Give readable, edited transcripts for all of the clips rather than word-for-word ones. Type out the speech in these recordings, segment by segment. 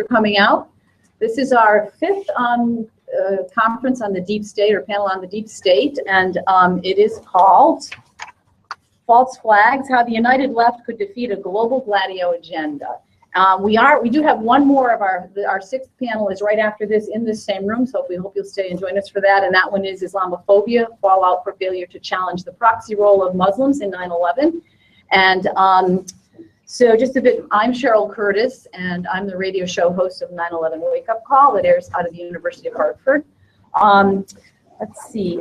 for coming out. This is our fifth conference on the deep state, or panel on the deep state, and it is called False Flags, How the United Left Could Defeat a Global Gladio Agenda. We do have one more of our sixth panel is right after this in this same room, so we hope you'll stay and join us for that, and that one is Islamophobia, Fallout for Failure to Challenge the Proxy Role of Muslims in 9/11. And so just a bit, I'm Cheryl Curtis, and I'm the radio show host of 9/11 Wake Up Call that airs out of the University of Hartford. Let's see.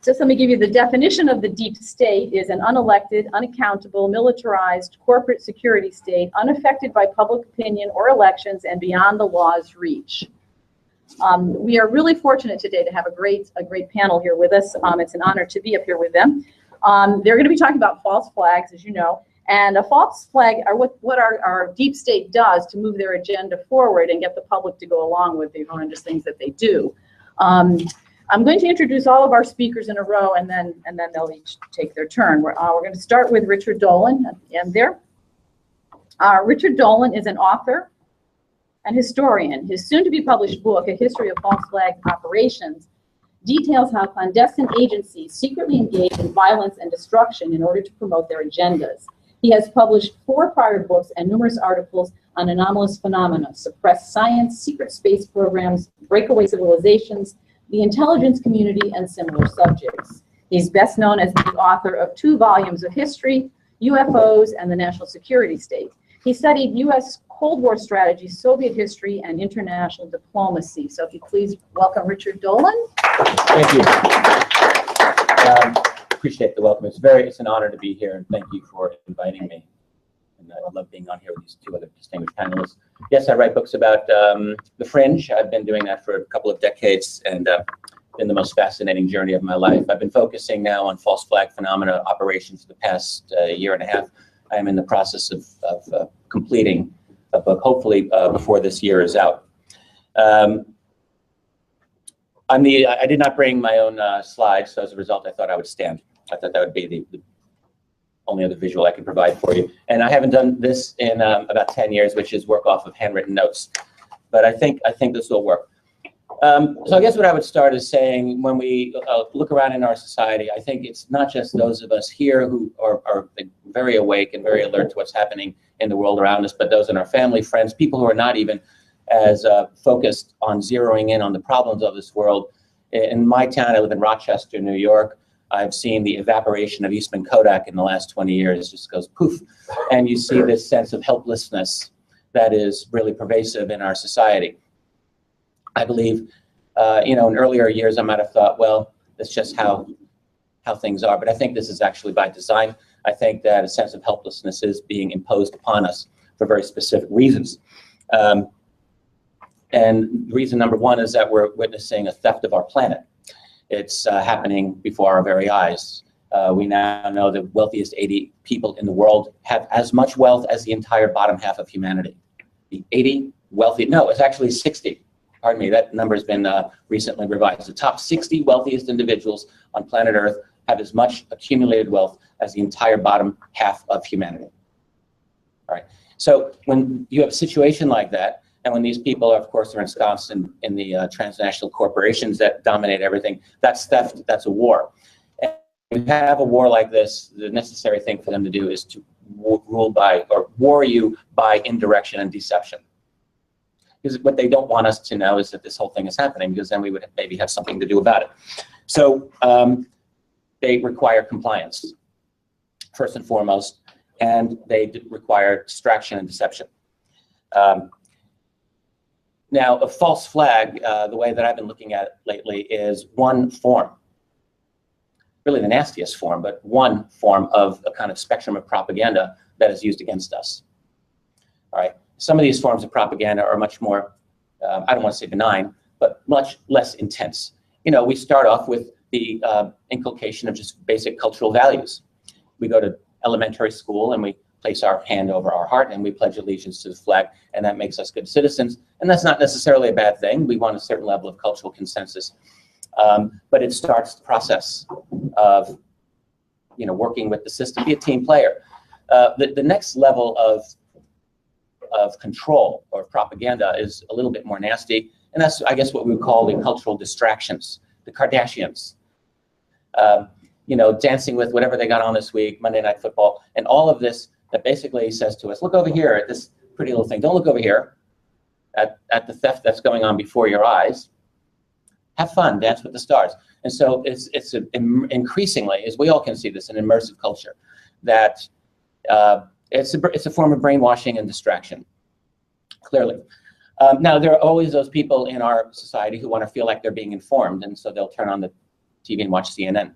Just let me give you the definition of the deep state is an unelected, unaccountable, militarized corporate security state, unaffected by public opinion or elections and beyond the law's reach. We are really fortunate today to have a great panel here with us. It's an honor to be up here with them. They're going to be talking about false flags, as you know, and a false flag are what our deep state does to move their agenda forward and get the public to go along with the horrendous things that they do. I'm going to introduce all of our speakers in a row, and then they'll each take their turn. We're going to start with Richard Dolan at the end there. Richard Dolan is an author and historian. His soon-to-be-published book, A History of False Flag Operations, details how clandestine agencies secretly engage in violence and destruction in order to promote their agendas. He has published 4 prior books and numerous articles on anomalous phenomena, suppressed science, secret space programs, breakaway civilizations, the intelligence community, and similar subjects. He's best known as the author of 2 volumes of history, UFOs, and the National Security State. He studied U.S. Cold War strategy, Soviet history, and international diplomacy. So if you please welcome Richard Dolan. Thank you. Appreciate the welcome. It's an honor to be here, and thank you for inviting me. And I love being on here with these 2 other distinguished panelists. Yes, I write books about the fringe. I've been doing that for a couple of decades, and been the most fascinating journey of my life. I've been focusing now on false flag phenomena operations for the past year and a half. I am in the process of completing a book, hopefully before this year is out. I did not bring my own slides, so as a result, I thought I would stand. I thought that would be the only other visual I can provide for you. And I haven't done this in about 10 years, which is work off of handwritten notes. But I think this will work. So I guess what I would start is saying, when we look around in our society, I think it's not just those of us here who are very awake and very alert to what's happening in the world around us, but those in our family, friends, people who are not even as focused on zeroing in on the problems of this world. In my town, I live in Rochester, New York. I've seen the evaporation of Eastman Kodak in the last 20 years. It just goes poof. And you see this sense of helplessness that is really pervasive in our society. I believe, in earlier years, I might have thought, well, that's just how things are. But I think this is actually by design. I think that a sense of helplessness is being imposed upon us for very specific reasons. And reason number 1 is that we're witnessing a theft of our planet. It's happening before our very eyes. We now know the wealthiest 80 people in the world have as much wealth as the entire bottom half of humanity. The 80 wealthy, no, it's actually 60. Pardon me, that number has been recently revised. The top 60 wealthiest individuals on planet Earth have as much accumulated wealth as the entire bottom half of humanity. All right. So when you have a situation like that, and when these people, of course, are ensconced in the transnational corporations that dominate everything, that's theft, that's a war. And when you have a war like this, the necessary thing for them to do is to war you by indirection and deception. Because what they don't want us to know is that this whole thing is happening, because then we would maybe have something to do about it. So they require compliance, first and foremost, and they require distraction and deception. Now, a false flag, the way that I've been looking at it lately, is one form, really the nastiest form, but one form of a kind of spectrum of propaganda that is used against us. All right. Some of these forms of propaganda are much more, I don't want to say benign, but much less intense. We start off with the inculcation of just basic cultural values. We go to elementary school and we place our hand over our heart and we pledge allegiance to the flag, and that makes us good citizens. And that's not necessarily a bad thing. We want a certain level of cultural consensus. But it starts the process of working with the system, be a team player. The next level of control or propaganda is a little bit more nasty. And that's, I guess, what we would call the cultural distractions, the Kardashians. You know, dancing with whatever they got on this week, Monday Night Football, and all of this that basically says to us, look over here at this pretty little thing. Don't look over here at the theft that's going on before your eyes. Have fun, dance with the stars. And so it's increasingly, as we all can see this, an immersive culture that it's a form of brainwashing and distraction, clearly. Now, there are always those people in our society who want to feel like they're being informed, and so they'll turn on the TV and watch CNN,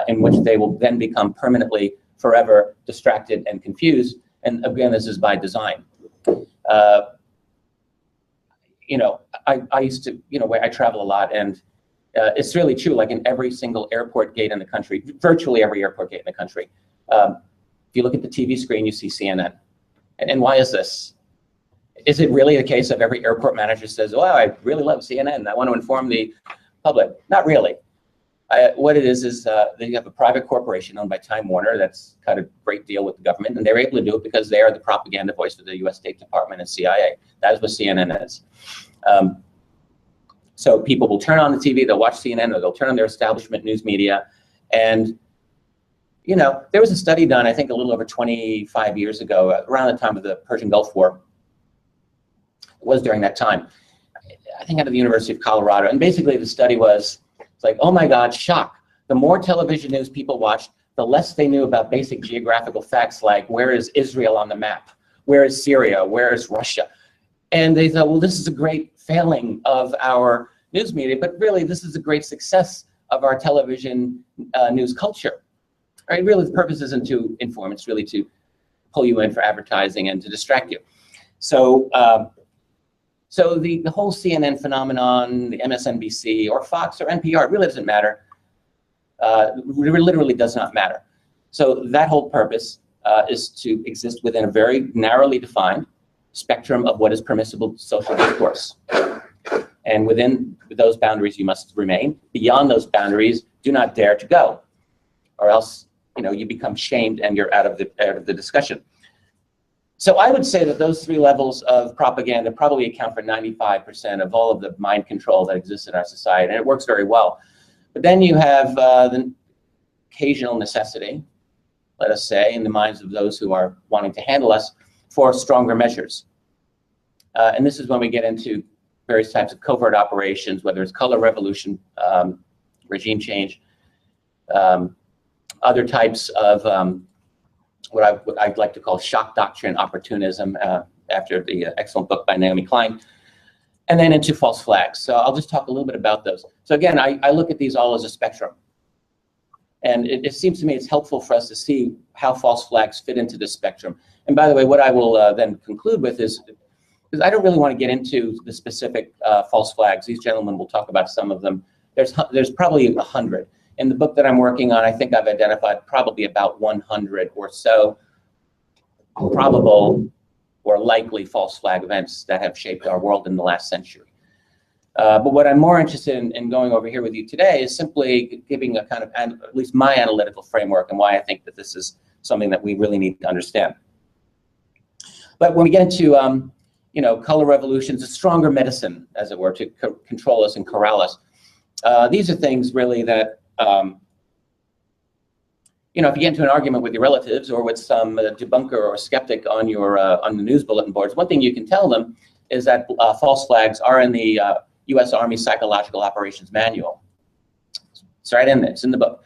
in which they will then become permanently, forever distracted and confused. And again, this is by design. You know, I used to, you know, I travel a lot, and it's really true, like in every single airport gate in the country, virtually every airport gate in the country, if you look at the TV screen, you see CNN. And why is this? Is it really the case of every airport manager says, oh, I really love CNN, I want to inform the public? Not really. What it is that you have a private corporation owned by Time Warner that's got a great deal with the government, and they're able to do it because they are the propaganda voice for the US State Department and CIA. That is what CNN is. So people will turn on the TV, they'll watch CNN, or they'll turn on their establishment news media. And, you know, there was a study done, I think a little over 25 years ago, around the time of the Persian Gulf War. It was during that time, I think out of the University of Colorado. And basically the study was, it's like, oh my God, shock. The more television news people watched, the less they knew about basic geographical facts like where is Israel on the map? Where is Syria? Where is Russia? And they thought, well, this is a great failing of our news media, but really this is a great success of our television news culture. Right? Really, the purpose isn't to inform, it's really to pull you in for advertising and to distract you. So, so the whole CNN phenomenon, the MSNBC or Fox or NPR, it really doesn't matter. It literally does not matter. So that whole purpose is to exist within a very narrowly defined spectrum of what is permissible social discourse. And within those boundaries, you must remain. Beyond those boundaries, do not dare to go, or else, you know, you become shamed and you're out of the discussion. So I would say that those three levels of propaganda probably account for 95% of all of the mind control that exists in our society, and it works very well. But then you have the occasional necessity, let us say, in the minds of those who are wanting to handle us, for stronger measures. And this is when we get into various types of covert operations, whether it's color revolution, regime change, other types of what I'd like to call shock doctrine opportunism, after the excellent book by Naomi Klein, and then into false flags. So I'll just talk a little bit about those. So again, I look at these all as a spectrum. And it seems to me it's helpful for us to see how false flags fit into this spectrum. And by the way, what I will then conclude with is, because I don't really want to get into the specific false flags. These gentlemen will talk about some of them. There's probably 100. In the book that I'm working on, I think I've identified probably about 100 or so probable or likely false flag events that have shaped our world in the last century. But what I'm more interested in going over here with you today is simply giving a kind of, at least my analytical framework, and why I think that this is something that we really need to understand. But when we get into you know, color revolutions, a stronger medicine, as it were, to control us and corral us, these are things really that you know, if you get into an argument with your relatives or with some debunker or skeptic on your on the news bulletin boards, one thing you can tell them is that false flags are in the U.S. Army Psychological Operations Manual. It's right in there. It's in the book.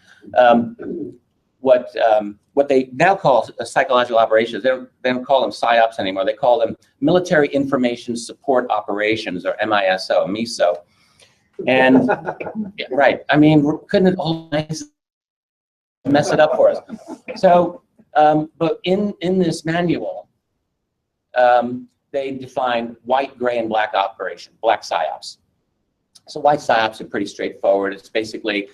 What they now call psychological operations, they don't call them PSYOPs anymore. They call them Military Information Support Operations, or MISO. And yeah, right, I mean, couldn't it all mess it up for us? So, but in this manual, they define white, gray, and black operation, black PSYOPs. So white PSYOPs are pretty straightforward. It's basically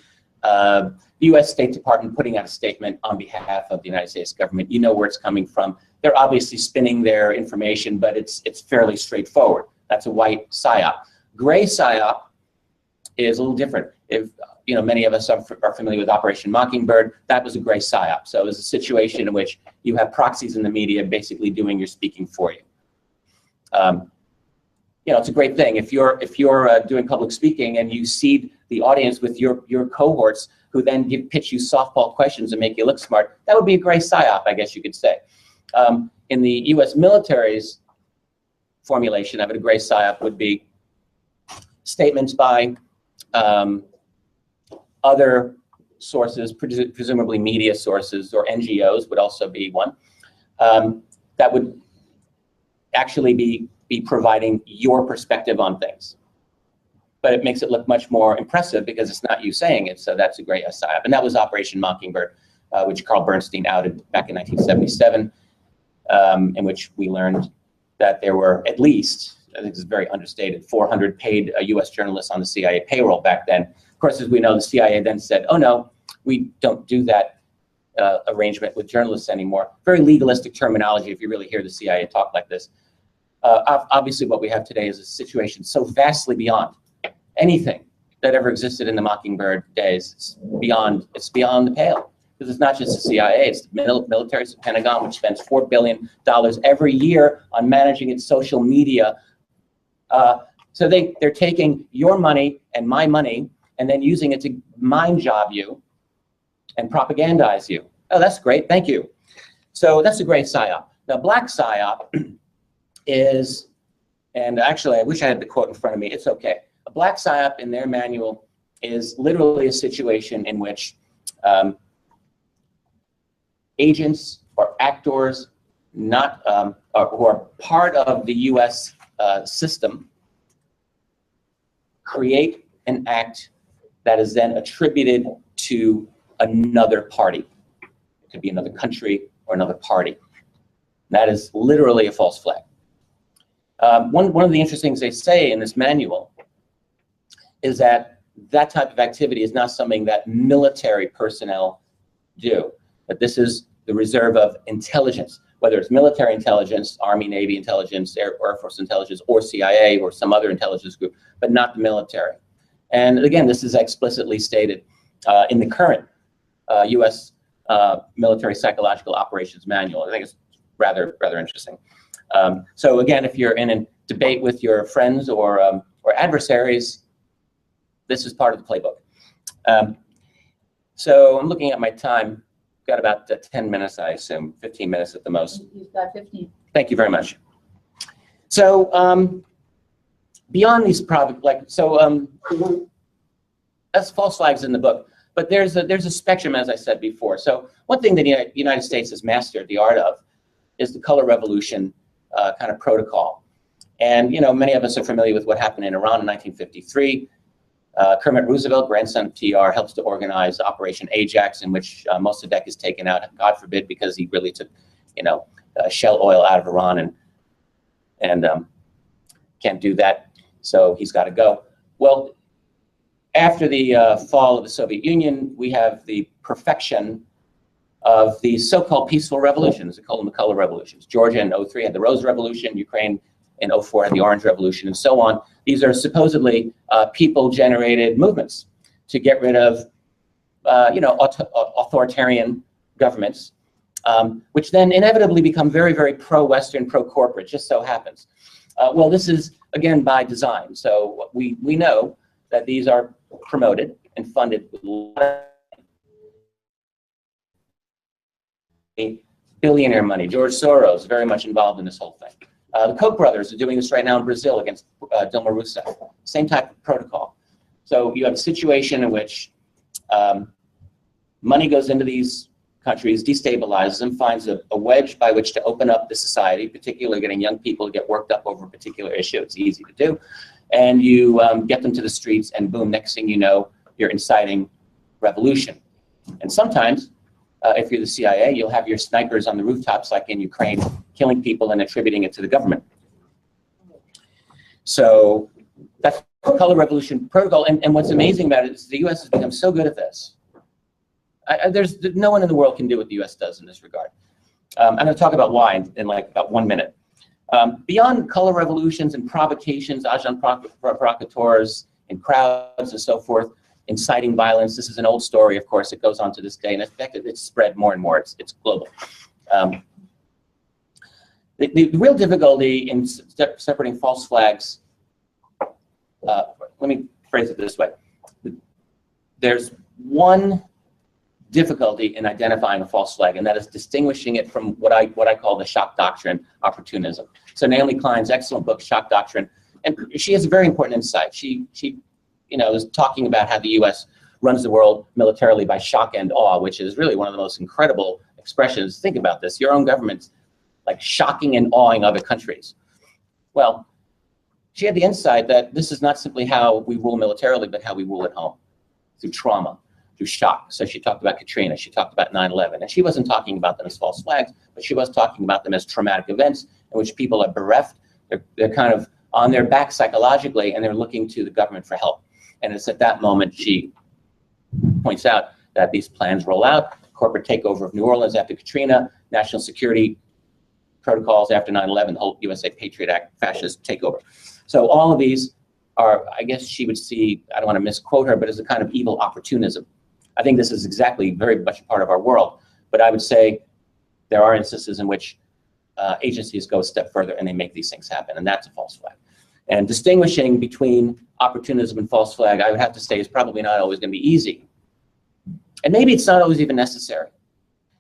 the U.S. State Department putting out a statement on behalf of the United States government. You know where it's coming from. They're obviously spinning their information, but it's fairly straightforward. That's a white PSYOP. Gray PSYOP is a little different. If you know, many of us are familiar with Operation Mockingbird, that was a gray PSYOP. So it was a situation in which you have proxies in the media basically doing your speaking for you. You know, it's a great thing. If you're doing public speaking and you seed the audience with your cohorts who then pitch you softball questions and make you look smart, that would be a great psyop, I guess you could say. In the U.S. military's formulation of it, a great psyop would be statements by other sources, presumably media sources or NGOs would also be one, that would actually be providing your perspective on things. But it makes it look much more impressive because it's not you saying it, so that's a great psyop. And that was Operation Mockingbird, which Carl Bernstein outed back in 1977, in which we learned that there were at least, I think this is very understated, 400 paid US journalists on the CIA payroll back then. Of course, as we know, the CIA then said, oh no, we don't do that arrangement with journalists anymore. Very legalistic terminology if you really hear the CIA talk like this. Obviously, what we have today is a situation so vastly beyond anything that ever existed in the Mockingbird days. It's beyond the pale. Because it's not just the CIA, it's the military, it's the Pentagon, which spends $4 billion every year on managing its social media. So they're taking your money and my money and then using it to mind job you and propagandize you. Oh, that's great, thank you. So that's a great psyop. Now, black psyop is, and actually I wish I had the quote in front of me, it's okay. A black psyop in their manual is literally a situation in which agents or actors not who are part of the U.S. System create an act that is then attributed to another party. It could be another country or another party. That is literally a false flag. One of the interesting things they say in this manual is that that type of activity is not something that military personnel do. But this is the reserve of intelligence, whether it's military intelligence, Army, Navy intelligence, Air Force intelligence, or CIA, or some other intelligence group, but not the military. And again, this is explicitly stated in the current U.S. Military Psychological Operations Manual. I think it's rather interesting. So again, if you're in a debate with your friends or adversaries, this is part of the playbook. So I'm looking at my time. Got about 10 minutes, I assume, 15 minutes at the most. You've got 15. Thank you very much. So beyond these that's false flags in the book, but there's a spectrum, as I said before. So one thing that the United States has mastered the art of is the color revolution kind of protocol. And you know, many of us are familiar with what happened in Iran in 1953. Kermit Roosevelt, grandson of TR, helps to organize Operation Ajax, in which Mossadegh is taken out, God forbid, because he really took, you know, shell oil out of Iran and can't do that, so he's got to go. Well, after the fall of the Soviet Union, we have the perfection of the so-called peaceful revolutions. They call them the color revolutions. Georgia in 03 had the Rose Revolution, Ukraine in 04 had the Orange Revolution, and so on. These are supposedly people-generated movements to get rid of, you know, authoritarian governments, which then inevitably become very, very pro-Western, pro-corporate. Just so happens. Well, this is again by design. So we know that these are promoted and funded with a lot of billionaire money. George Soros very much involved in this whole thing. The Koch brothers are doing this right now in Brazil against Dilma Rousseff. Same type of protocol. So you have a situation in which money goes into these countries, destabilizes them, finds a wedge by which to open up the society, particularly getting young people to get worked up over a particular issue. It's easy to do. And you get them to the streets, and boom, next thing you know, you're inciting revolution. And sometimes, if you're the CIA, you'll have your snipers on the rooftops, like in Ukraine, killing people and attributing it to the government. So that's the color revolution protocol. And what's amazing about it is the U.S. has become so good at this. There's no one in the world can do what the U.S. does in this regard. I'm going to talk about why in like about 1 minute. Beyond color revolutions and provocations, agents provocateurs in crowds and so forth, inciting violence. This is an old story, of course. It goes on to this day, and in fact, it's spread more and more. It's global. The real difficulty in separating false flags, let me phrase it this way. There's one difficulty in identifying a false flag, and that is distinguishing it from what I call the shock doctrine opportunism. So Naomi Klein's excellent book, Shock Doctrine, and she has a very important insight. She is talking about how the U.S. runs the world militarily by shock and awe, which is really one of the most incredible expressions. Think about this. Your own government's like shocking and awing other countries. Well, she had the insight that this is not simply how we rule militarily, but how we rule at home, through trauma, through shock. So she talked about Katrina, she talked about 9/11, and she wasn't talking about them as false flags, but she was talking about them as traumatic events in which people are bereft, they're kind of on their back psychologically, and they're looking to the government for help. And it's at that moment she points out that these plans roll out, corporate takeover of New Orleans after Katrina, national security protocols after 9/11, the whole USA Patriot Act, fascist takeover. So all of these are, I guess she would see, I don't want to misquote her, but as a kind of evil opportunism. I think this is exactly very much a part of our world, but I would say there are instances in which agencies go a step further and they make these things happen, and that's a false flag. And distinguishing between opportunism and false flag, I would have to say, is probably not always going to be easy. And maybe it's not always even necessary.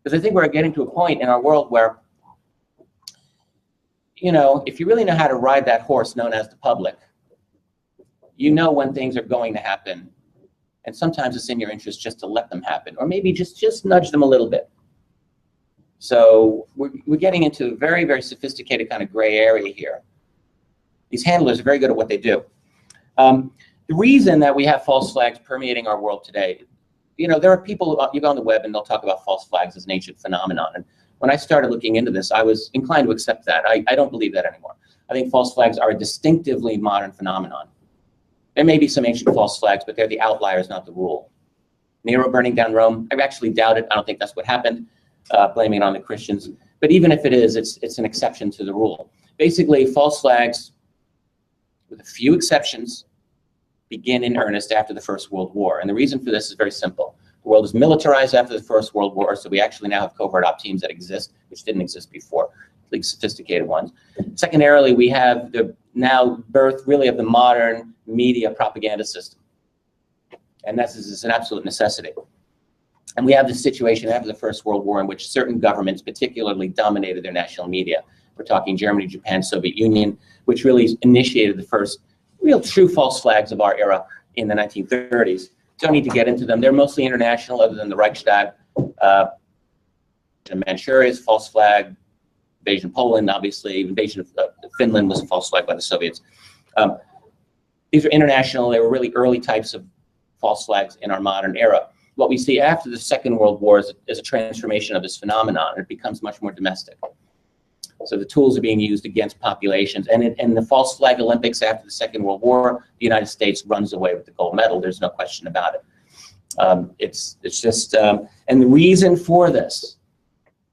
Because I think we're getting to a point in our world where, if you really know how to ride that horse known as the public, you know when things are going to happen. And sometimes it's in your interest just to let them happen, or maybe just nudge them a little bit. So we're getting into a very, very sophisticated kind of gray area here. These handlers are very good at what they do. The reason that we have false flags permeating our world today, there are people, you go on the web and they'll talk about false flags as an ancient phenomenon. And when I started looking into this, I was inclined to accept that. I don't believe that anymore. I think false flags are a distinctively modern phenomenon. There may be some ancient false flags, but they're the outliers, not the rule. Nero burning down Rome, I actually doubt it. I don't think that's what happened, blaming it on the Christians. But even if it is, it's an exception to the rule. Basically, false flags, with a few exceptions, begin in earnest after the First World War. And the reason for this is very simple. The world is militarized after the First World War, so we actually now have covert op teams that exist, which didn't exist before, at least sophisticated ones. Secondarily, we have the now birth really of the modern media propaganda system. And this is an absolute necessity. And we have this situation after the First World War in which certain governments particularly dominated their national media. We're talking Germany, Japan, Soviet Union, which really initiated the first real true false flags of our era in the 1930s. Don't need to get into them. They're mostly international, other than the Reichstag. Manchuria is a false flag. Invasion of Poland, obviously. Invasion of Finland was a false flag by the Soviets. These are international. They were really early types of false flags in our modern era. What we see after the Second World War is a transformation of this phenomenon. It becomes much more domestic. So the tools are being used against populations. And in the false flag Olympics after the Second World War, the United States runs away with the gold medal. There's no question about it. It's just, and the reason for this,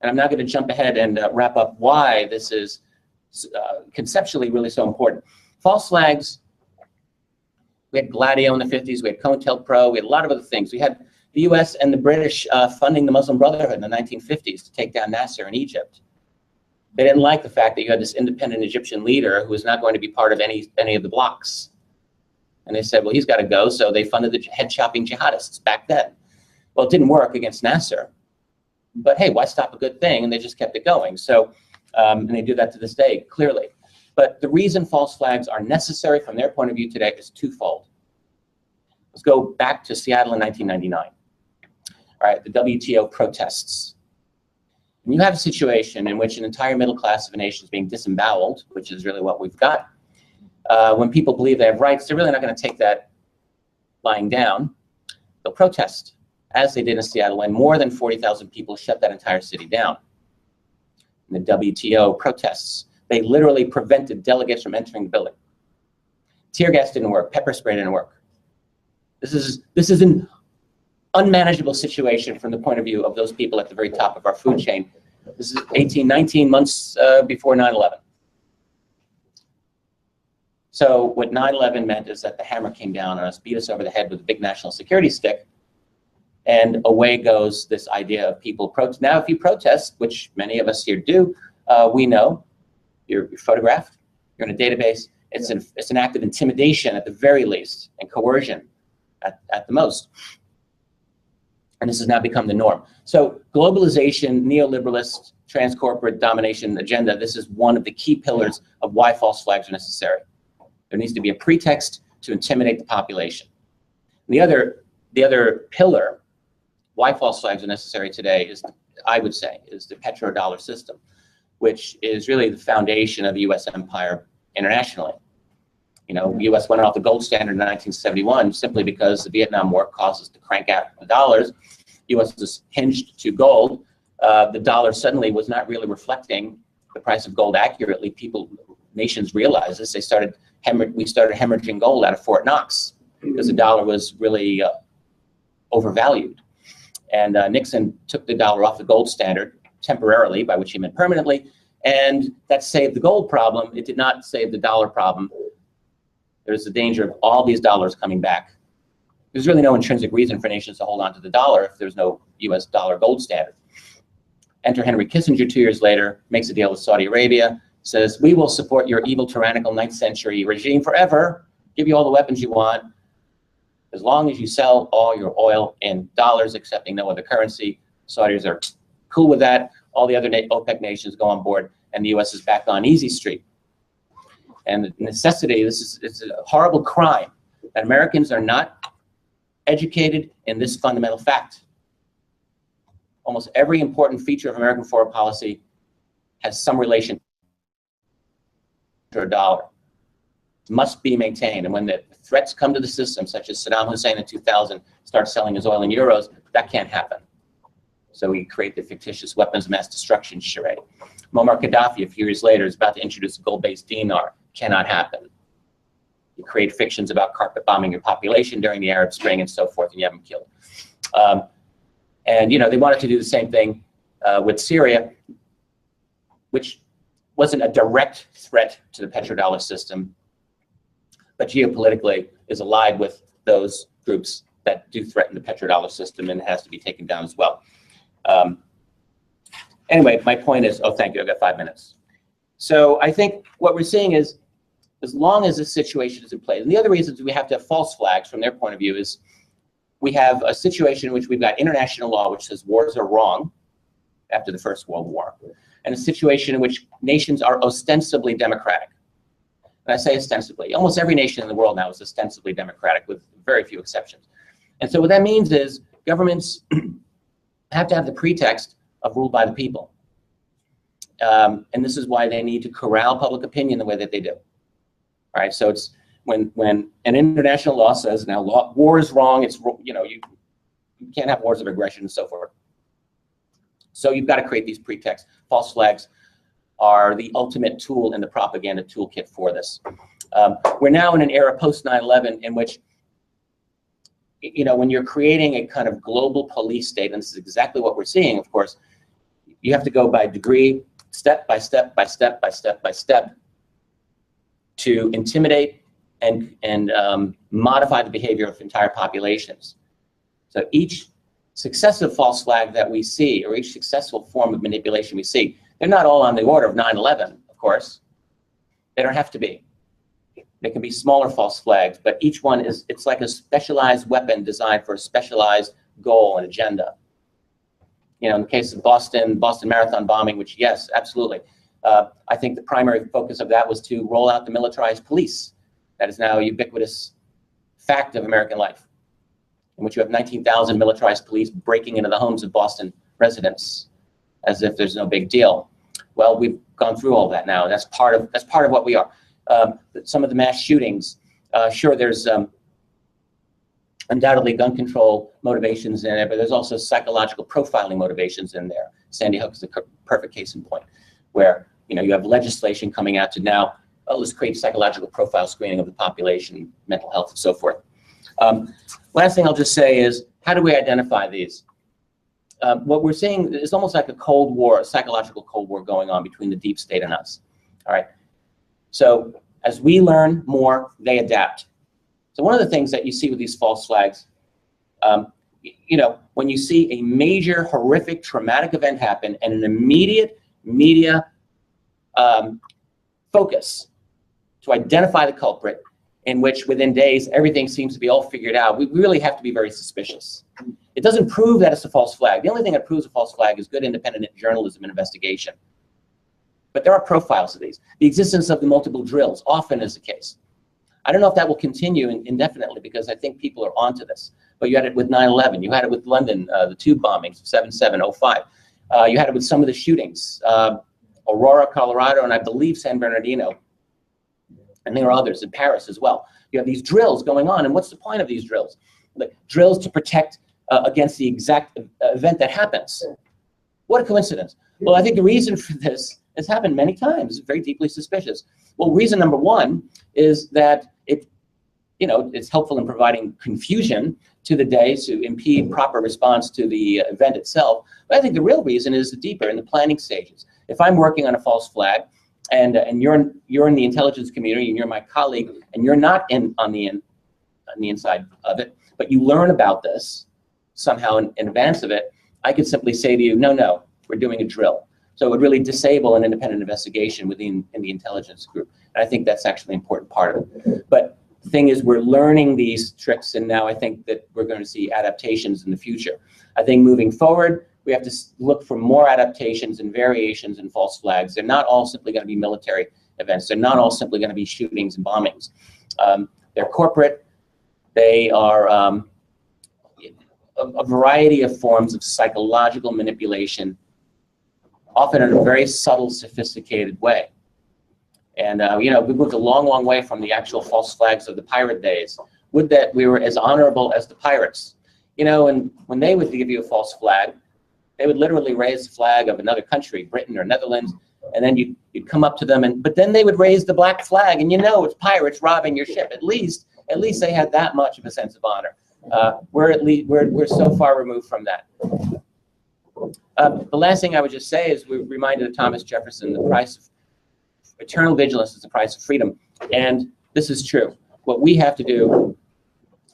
and I'm now going to jump ahead and wrap up why this is conceptually really so important. False flags, we had Gladio in the 50s, we had COINTELPRO, we had a lot of other things. We had the US and the British funding the Muslim Brotherhood in the 1950s to take down Nasser in Egypt. They didn't like the fact that you had this independent Egyptian leader who was not going to be part of any of the blocs. And they said, well, he's got to go, so they funded the head-chopping jihadists back then. Well, it didn't work against Nasser. But hey, why stop a good thing? And they just kept it going. So, and they do that to this day, clearly. But the reason false flags are necessary from their point of view today is twofold. Let's go back to Seattle in 1999. All right, the WTO protests. And you have a situation in which an entire middle class of a nation is being disemboweled, which is really what we've got. When people believe they have rights, they're really not going to take that lying down. They'll protest, as they did in Seattle, when more than 40,000 people shut that entire city down. In the WTO protests, they literally prevented delegates from entering the building. Tear gas didn't work. Pepper spray didn't work. This is an unmanageable situation from the point of view of those people at the very top of our food chain. This is 19 months before 9/11. So what 9/11 meant is that the hammer came down on us, beat us over the head with a big national security stick, and away goes this idea of people protest. Now, if you protest, which many of us here do, we know You're photographed. You're in a database. It's an act of intimidation at the very least, and coercion at the most. And this has now become the norm. So globalization, neoliberalist, trans-corporate domination agenda, this is one of the key pillars of why false flags are necessary. There needs to be a pretext to intimidate the population. The other pillar why false flags are necessary today is, I would say, is the petrodollar system, which is really the foundation of the U.S. empire internationally. You know, the U.S. went off the gold standard in 1971 simply because the Vietnam War caused us to crank out the dollars. U.S. was hinged to gold. The dollar suddenly was not really reflecting the price of gold accurately. Nations realized this. We started hemorrhaging gold out of Fort Knox because the dollar was really overvalued. And Nixon took the dollar off the gold standard temporarily, by which he meant permanently, and that saved the gold problem. It did not save the dollar problem. There's the danger of all these dollars coming back. There's really no intrinsic reason for nations to hold on to the dollar if there's no US dollar gold standard. Enter Henry Kissinger 2 years later, makes a deal with Saudi Arabia, says, we will support your evil, tyrannical 9th century regime forever, give you all the weapons you want, as long as you sell all your oil in dollars, accepting no other currency. Saudis are cool with that. All the other OPEC nations go on board, and the US is back on easy street. And the necessity, it's a horrible crime that Americans are not educated in this fundamental fact. Almost every important feature of American foreign policy has some relation to a dollar. It must be maintained. And when the threats come to the system, such as Saddam Hussein in 2000 starts selling his oil in euros, that can't happen. So we create the fictitious weapons of mass destruction charade. Muammar Gaddafi, a few years later, is about to introduce a gold-based dinar. Cannot happen. You create fictions about carpet bombing your population during the Arab Spring and so forth, and you have them killed. And you know, they wanted to do the same thing with Syria, which wasn't a direct threat to the petrodollar system, but geopolitically is allied with those groups that do threaten the petrodollar system and has to be taken down as well. Anyway, my point is, oh, thank you, I've got 5 minutes. So I think what we're seeing is, as long as this situation is in place, and the other reasons we have to have false flags from their point of view is, we have a situation in which we've got international law which says wars are wrong after the First World War, and a situation in which nations are ostensibly democratic. And I say ostensibly. Almost every nation in the world now is ostensibly democratic, with very few exceptions. And so what that means is governments have to have the pretext of ruled by the people. And this is why they need to corral public opinion the way that they do. All right, so it's when an international law says now war is wrong, it's, you know, you can't have wars of aggression and so forth. So you've got to create these pretexts. False flags are the ultimate tool in the propaganda toolkit for this. We're now in an era post 9/11 in which, you know, when you're creating a kind of global police state, and this is exactly what we're seeing, of course, you have to go by degree, step by step by step by step by step, to intimidate and modify the behavior of entire populations. So each successive false flag that we see, or each successful form of manipulation we see, they're not all on the order of 9/11, of course. They don't have to be. They can be smaller false flags, but each one is, it's like a specialized weapon designed for a specialized goal and agenda. You know, in the case of Boston Marathon bombing, which, yes, absolutely. I think the primary focus of that was to roll out the militarized police. That is now a ubiquitous fact of American life, in which you have 19,000 militarized police breaking into the homes of Boston residents as if there's no big deal. Well, we've gone through all that now. That's part of what we are. Some of the mass shootings, sure, there's undoubtedly gun control motivations in it, but there's also psychological profiling motivations in there. Sandy Hook is the perfect case in point, where, you know, you have legislation coming out to now, oh, let's create psychological profile screening of the population, mental health, and so forth. Last thing I'll just say is, how do we identify these? What we're seeing is almost like a Cold War, a psychological Cold War going on between the deep state and us. All right. So as we learn more, they adapt. So one of the things that you see with these false flags, you know, when you see a major, horrific, traumatic event happen and an immediate media focus to identify the culprit, in which within days everything seems to be all figured out, we really have to be very suspicious. It doesn't prove that it's a false flag. The only thing that proves a false flag is good independent journalism and investigation. But there are profiles of these. The existence of the multiple drills often is the case. I don't know if that will continue indefinitely, because I think people are onto this. But you had it with 9/11. You had it with London, the tube bombings of 7/7, 05. You had it with some of the shootings, Aurora, Colorado, and I believe San Bernardino. And there are others in Paris as well. You have these drills going on, and what's the point of these drills? Like, drills to protect against the exact event that happens. What a coincidence. Well, I think the reason for this has happened many times. It's very deeply suspicious. Well, reason number one is that it's helpful in providing confusion to the day to impede proper response to the event itself. But I think the real reason is deeper in the planning stages. If I'm working on a false flag, and you're in the intelligence community, and you're my colleague, and you're not on the inside of it, but you learn about this somehow in advance of it, I could simply say to you, no, we're doing a drill. So it would really disable an independent investigation in the intelligence group. And I think that's actually an important part of it. But the thing is, we're learning these tricks, and now I think that we're going to see adaptations in the future. I think moving forward, we have to look for more adaptations and variations in false flags. They're not all simply going to be military events. They're not all simply going to be shootings and bombings. They're corporate. They are a variety of forms of psychological manipulation, often in a very subtle, sophisticated way. And we moved a long, long way from the actual false flags of the pirate days. Would that we were as honorable as the pirates. And when they would give you a false flag, they would literally raise the flag of another country, Britain or Netherlands, and then you'd come up to them, but then they would raise the black flag, and it's pirates robbing your ship. At least they had that much of a sense of honor. We're so far removed from that. The last thing I would just say is we're reminded of Thomas Jefferson, the price of eternal vigilance is the price of freedom. And this is true. What we have to do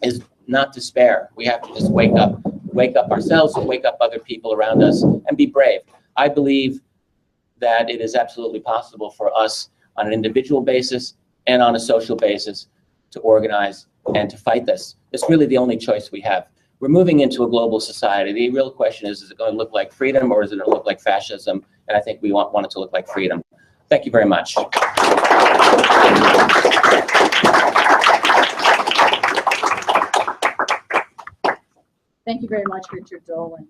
is not despair. We have to just wake up ourselves and wake up other people around us and be brave. I believe that it is absolutely possible for us on an individual basis and on a social basis to organize and to fight this. It's really the only choice we have. We're moving into a global society. The real question is it going to look like freedom, or is it going to look like fascism? And I think we want it to look like freedom. Thank you very much. Thank you very much, Richard Dolan.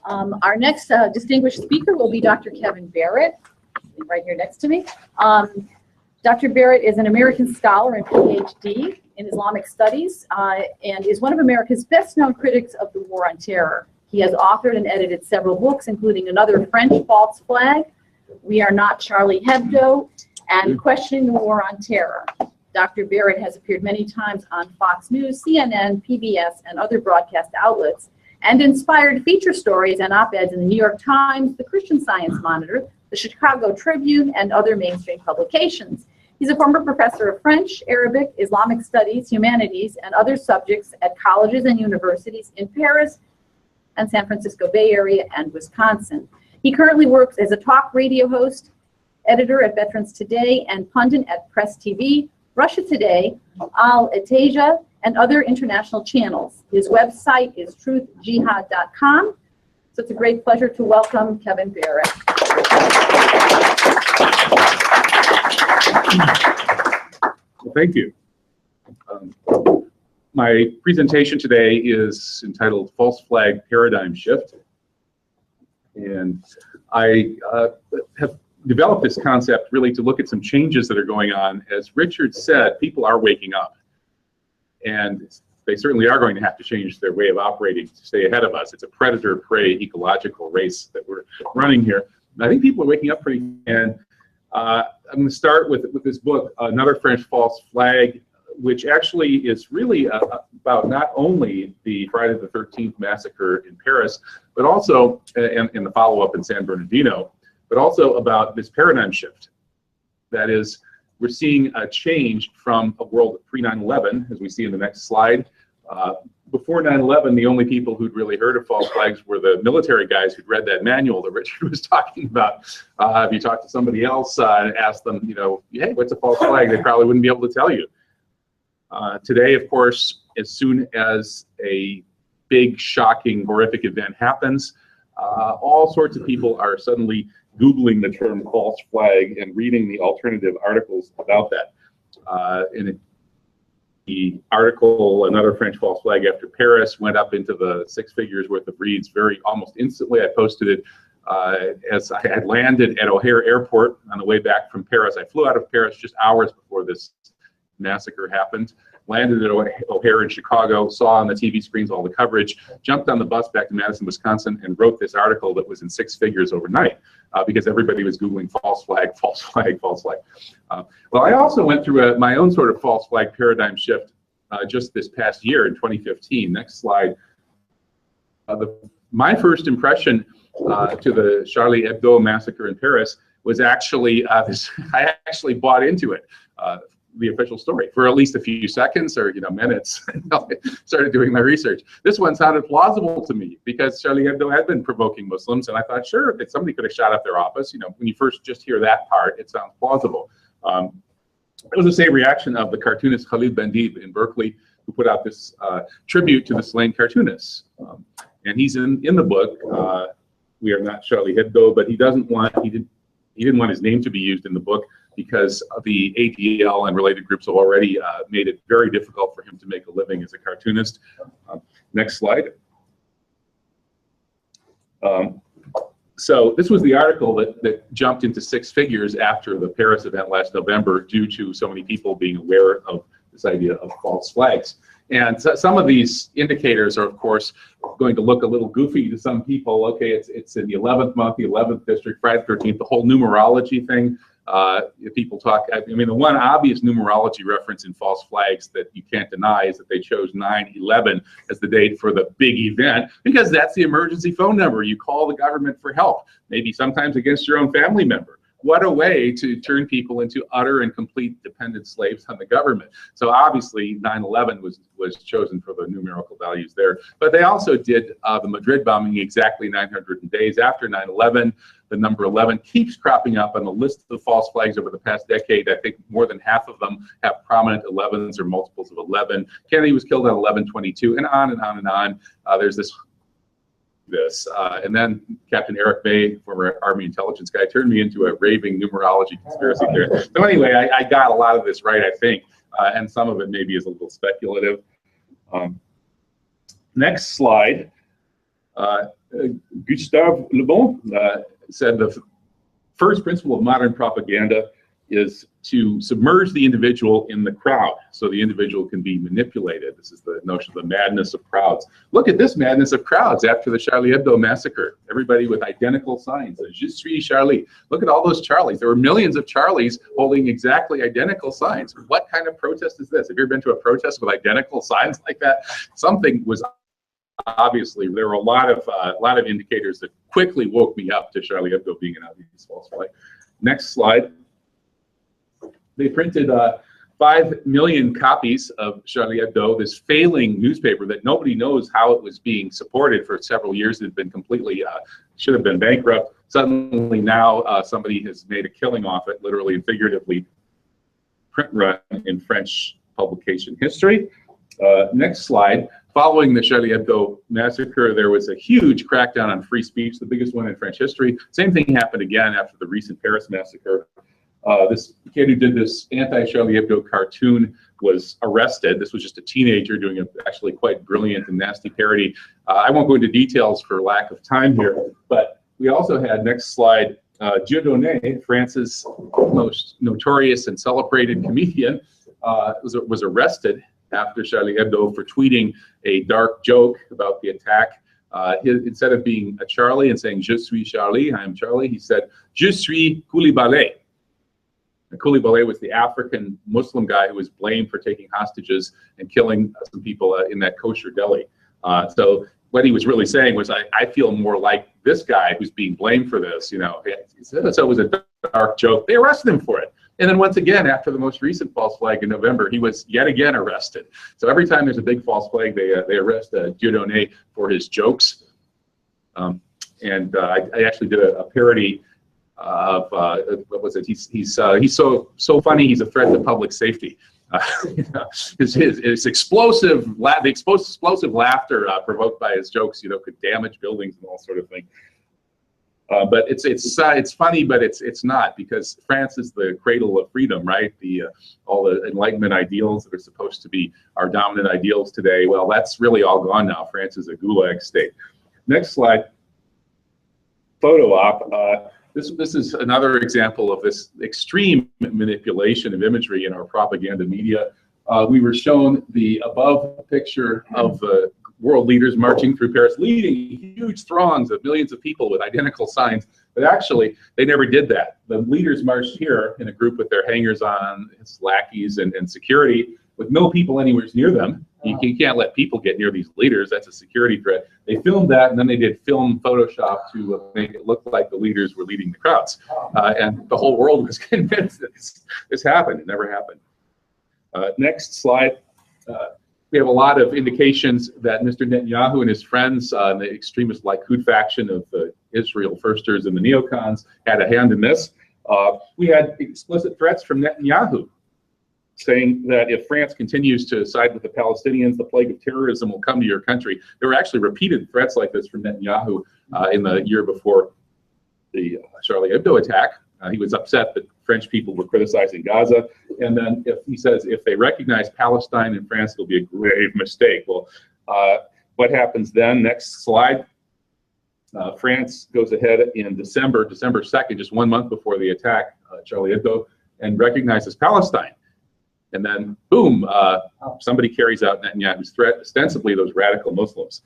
Our next distinguished speaker will be Dr. Kevin Barrett, right here next to me. Dr. Barrett is an American scholar and PhD in Islamic studies and is one of America's best-known critics of the War on Terror. He has authored and edited several books, including Another French False Flag, We Are Not Charlie Hebdo, and Questioning the War on Terror. Dr. Barrett has appeared many times on Fox News, CNN, PBS, and other broadcast outlets, and inspired feature stories and op-eds in the New York Times, the Christian Science Monitor, the Chicago Tribune, and other mainstream publications. He's a former professor of French, Arabic, Islamic studies, humanities, and other subjects at colleges and universities in Paris and San Francisco Bay Area and Wisconsin. He currently works as a talk radio host, editor at Veterans Today, and pundit at Press TV, Russia Today, Al Etasia, and other international channels. His website is truthjihad.com. So it's a great pleasure to welcome Kevin Barrett. Well, thank you. My presentation today is entitled False Flag Paradigm Shift. And I have developed this concept really to look at some changes that are going on. As Richard said, people are waking up. And they certainly are going to have to change their way of operating to stay ahead of us. It's a predator-prey ecological race that we're running here. And I think people are waking up pretty. And I'm going to start with this book, Another French False Flag, which actually is really about not only the Friday the 13th massacre in Paris, but also, and the follow-up in San Bernardino, but also about this paradigm shift. That is, we're seeing a change from a world pre-9/11, as we see in the next slide, Before 9/11, the only people who'd really heard of false flags were the military guys who'd read that manual that Richard was talking about. If you talk to somebody else and ask them, you know, hey, what's a false flag? They probably wouldn't be able to tell you. Today, of course, as soon as a big, shocking, horrific event happens, all sorts of people are suddenly Googling the term false flag and reading the alternative articles about that. In the article, Another French False Flag After Paris, went up into the 6 figures worth of reads almost instantly. I posted it as I had landed at O'Hare Airport on the way back from Paris. I flew out of Paris just hours before this massacre happened, landed at O'Hare in Chicago, saw on the TV screens all the coverage, jumped on the bus back to Madison, Wisconsin, and wrote this article that was in 6 figures overnight because everybody was Googling false flag, false flag, false flag. Well, I also went through my own sort of false flag paradigm shift just this past year in 2015. Next slide. My first impression to the Charlie Hebdo massacre in Paris was actually this. I actually bought into it. The official story for at least a few seconds or minutes. I started doing my research. This one sounded plausible to me because Charlie Hebdo had been provoking Muslims, and I thought, sure, if somebody could have shot up their office, when you first just hear that part, it sounds plausible. It was the same reaction of the cartoonist Khalid Bandib in Berkeley, who put out this tribute to the slain cartoonists, and he's in the book. We are not Charlie Hebdo, but he didn't want his name to be used in the book, because the ADL and related groups have already made it very difficult for him to make a living as a cartoonist. Next slide. So this was the article that jumped into 6 figures after the Paris event last November due to so many people being aware of this idea of false flags. And so some of these indicators are, of course, going to look a little goofy to some people. Okay, it's in the 11th month, the 11th district, Friday the 13th, the whole numerology thing. If people talk, I mean, the one obvious numerology reference in false flags that you can't deny is that they chose 9/11 as the date for the big event, because that's the emergency phone number. You call the government for help, maybe sometimes against your own family member. What a way to turn people into utter and complete dependent slaves on the government. So obviously 9/11 was chosen for the numerical values there. But they also did the Madrid bombing exactly 900 days after 9/11. The number 11 keeps cropping up on the list of false flags over the past decade. I think more than half of them have prominent 11s or multiples of 11. Kennedy was killed on 11/22, and on and on and on. There's this. And then Captain Eric May, former Army intelligence guy, turned me into a raving numerology conspiracy theorist. So anyway, I got a lot of this right, I think, and some of it maybe is a little speculative. Next slide. Gustave Le Bon said the first principle of modern propaganda is to submerge the individual in the crowd so the individual can be manipulated. This is the notion of the madness of crowds. Look at this madness of crowds after the Charlie Hebdo massacre. Everybody with identical signs. Je suis Charlie. Look at all those Charlies. There were millions of Charlies holding exactly identical signs. What kind of protest is this? Have you ever been to a protest with identical signs like that? Something was obviously, there were a lot of indicators that quickly woke me up to Charlie Hebdo being an obvious false flag. Next slide. They printed 5 million copies of Charlie Hebdo, this failing newspaper that nobody knows how it was being supported for several years. It had been completely, should have been bankrupt. Suddenly now somebody has made a killing off it, literally and figuratively, print run in French publication history. Next slide. Following the Charlie Hebdo massacre, there was a huge crackdown on free speech, the biggest one in French history. Same thing happened again after the recent Paris massacre. This kid who did this anti-Charlie Hebdo cartoon was arrested. This was just a teenager doing a actually quite brilliant and nasty parody. I won't go into details for lack of time here, but we also had, next slide, Dieudonné, France's most notorious and celebrated comedian, was arrested after Charlie Hebdo for tweeting a dark joke about the attack. Instead of being a Charlie and saying, Je suis Charlie, I am Charlie, he said, Je suis Koulibaly. Koulibaly was the African Muslim guy who was blamed for taking hostages and killing some people in that kosher deli. So what he was really saying was, I feel more like this guy who's being blamed for this. So it was a dark joke. They arrested him for it. And then once again, after the most recent false flag in November, he was yet again arrested. So every time there's a big false flag, they arrest Dolan for his jokes. I actually did a parody of what was it? He's so funny. He's a threat to public safety. You know, his explosive laughter provoked by his jokes, you know, could damage buildings and all sort of thing. But it's funny, but it's not, because France is the cradle of freedom, right? All the Enlightenment ideals that are supposed to be our dominant ideals today, well, that's really all gone now. France is a gulag state. Next slide. Photo op. This is another example of this extreme manipulation of imagery in our propaganda media. We were shown the above picture of the world leaders marching through Paris, leading huge throngs of millions of people with identical signs. But actually, they never did that. The leaders marched here in a group with their hangers-on, lackeys, and security, with no people anywhere near them. You can't let people get near these leaders. That's a security threat. They filmed that, and then they did film Photoshop to make it look like the leaders were leading the crowds. And the whole world was convinced that this happened. It never happened. Next slide. We have a lot of indications that Mr. Netanyahu and his friends, the extremist Likud faction of the Israel firsters and the neocons, had a hand in this. We had explicit threats from Netanyahu, saying that if France continues to side with the Palestinians, the plague of terrorism will come to your country. There were actually repeated threats like this from Netanyahu in the year before the Charlie Hebdo attack. He was upset that French people were criticizing Gaza. And then he says, if they recognize Palestine in France, it'll be a grave mistake. Well, what happens then? Next slide. France goes ahead in December 2nd, just 1 month before the attack, Charlie Hebdo, and recognizes Palestine. And then, boom, somebody carries out Netanyahu's threat, ostensibly those radical Muslims.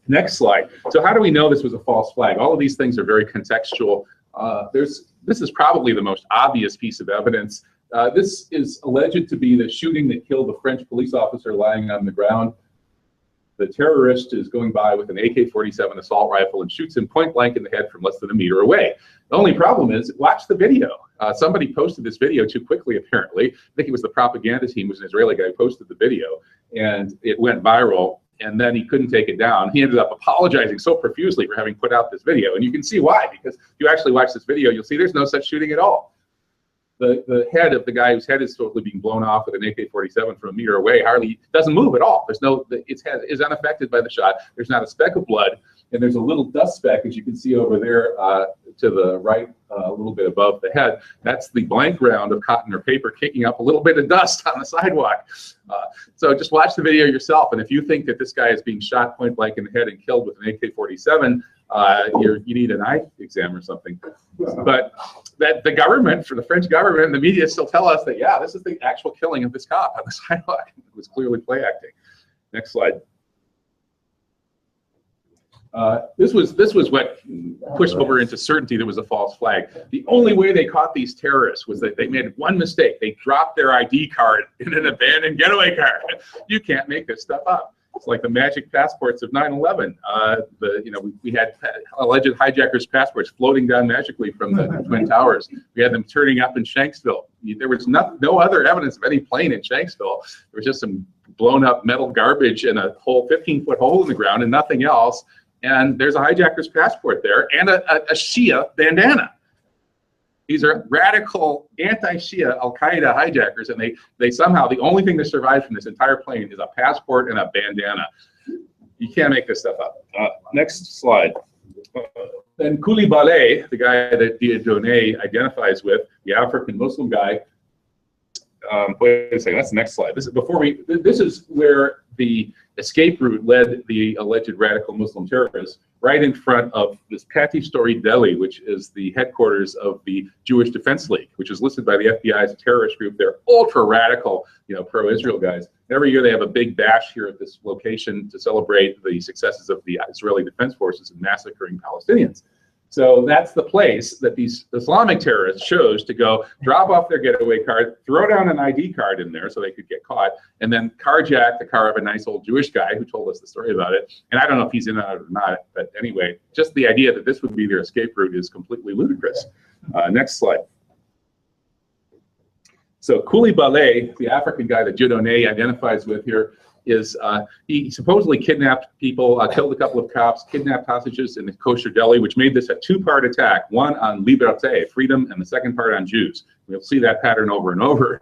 Next slide. So how do we know this was a false flag? All of these things are very contextual. This is probably the most obvious piece of evidence. This is alleged to be the shooting that killed the French police officer lying on the ground. The terrorist is going by with an AK-47 assault rifle and shoots him point blank in the head from less than a meter away. The only problem is, watch the video. Somebody posted this video too quickly, apparently. I think it was the propaganda team, was an Israeli guy who posted the video, and it went viral, and then he couldn't take it down. He ended up apologizing so profusely for having put out this video, and you can see why, because if you actually watch this video, you'll see there's no such shooting at all. The head of the guy whose head is totally being blown off with an AK-47 from a meter away hardly doesn't move at all. There's no, its head is unaffected by the shot. There's not a speck of blood, and there's a little dust speck, as you can see over there to the right, a little bit above the head. That's the blank round of cotton or paper kicking up a little bit of dust on the sidewalk. So just watch the video yourself, and if you think that this guy is being shot point blank in the head and killed with an AK-47, you need an eye exam or something. But that the government, for the French government and the media, still tell us that, yeah, this is the actual killing of this cop on the sidewalk. It was clearly play acting. Next slide. This was what pushed over into certainty there was a false flag. The only way they caught these terrorists was that they made one mistake. They dropped their ID card in an abandoned getaway car. You can't make this stuff up. It's like the magic passports of 9/11. We had alleged hijackers' passports floating down magically from the Twin Towers. We had them turning up in Shanksville. There was no other evidence of any plane in Shanksville. There was just some blown up metal garbage and a whole 15-foot hole in the ground and nothing else. And there's a hijacker's passport there and a Shia bandana. These are radical anti-Shia Al-Qaeda hijackers, and they somehow, the only thing that survived from this entire plane is a passport and a bandana. You can't make this stuff up. Next slide. Then Koulibaly, the guy that Dolan identifies with, the African Muslim guy. Wait a second, that's the next slide. This is where the escape route led the alleged radical Muslim terrorists, right in front of this Patti-Story deli, which is the headquarters of the Jewish Defense League, which is listed by the FBI as a terrorist group. They're ultra radical, pro-Israel guys. Every year they have a big bash here at this location to celebrate the successes of the Israeli Defense Forces in massacring Palestinians. So that's the place that these Islamic terrorists chose to go drop off their getaway card, throw down an ID card in there so they could get caught, and then carjack the car of a nice old Jewish guy who told us the story about it. And I don't know if he's in on it or not, but anyway, just the idea that this would be their escape route is completely ludicrous. Next slide. So Koulibaly, the African guy that Dieudonné identifies with here, is he supposedly kidnapped people, killed a couple of cops, kidnapped hostages in the kosher deli, which made this a two-part attack, one on liberté, freedom, and the second part on Jews. We'll see that pattern over and over.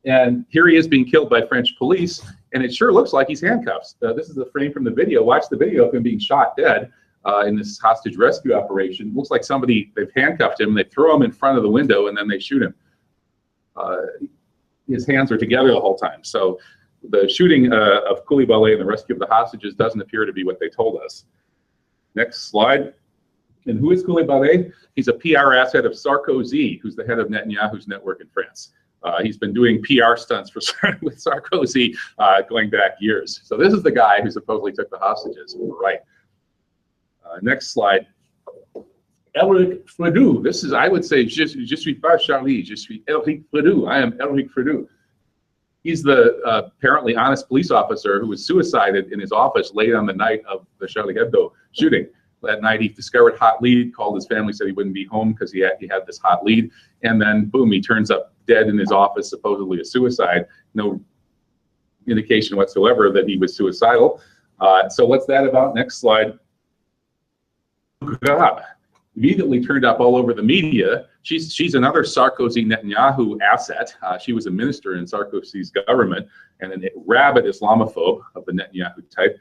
And here he is being killed by French police, and it sure looks like he's handcuffed. This is a frame from the video. Watch the video of him being shot dead in this hostage rescue operation. Looks like they've handcuffed him, they throw him in front of the window, and then they shoot him. His hands are together the whole time. So the shooting of Koulibaly and the rescue of the hostages doesn't appear to be what they told us. Next slide. And who is Koulibaly? He's a PR asset of Sarkozy, who's the head of Netanyahu's network in France. He's been doing PR stunts with Sarkozy going back years. So this is the guy who supposedly took the hostages. Right. Next slide. Eric Fredoux. This is, I would say, je suis pas Charlie, je suis Eric Fredoux. I am Eric Fredoux. He's the apparently honest police officer who was suicided in his office late on the night of the Charlie Hebdo shooting. That night he discovered hot lead, called his family, said he wouldn't be home because he had this hot lead, and then boom, he turns up dead in his office, supposedly a suicide. No indication whatsoever that he was suicidal. So what's that about? Next slide. God. Immediately turned up all over the media. She's another Sarkozy Netanyahu asset. She was a minister in Sarkozy's government and a rabid Islamophobe of the Netanyahu type.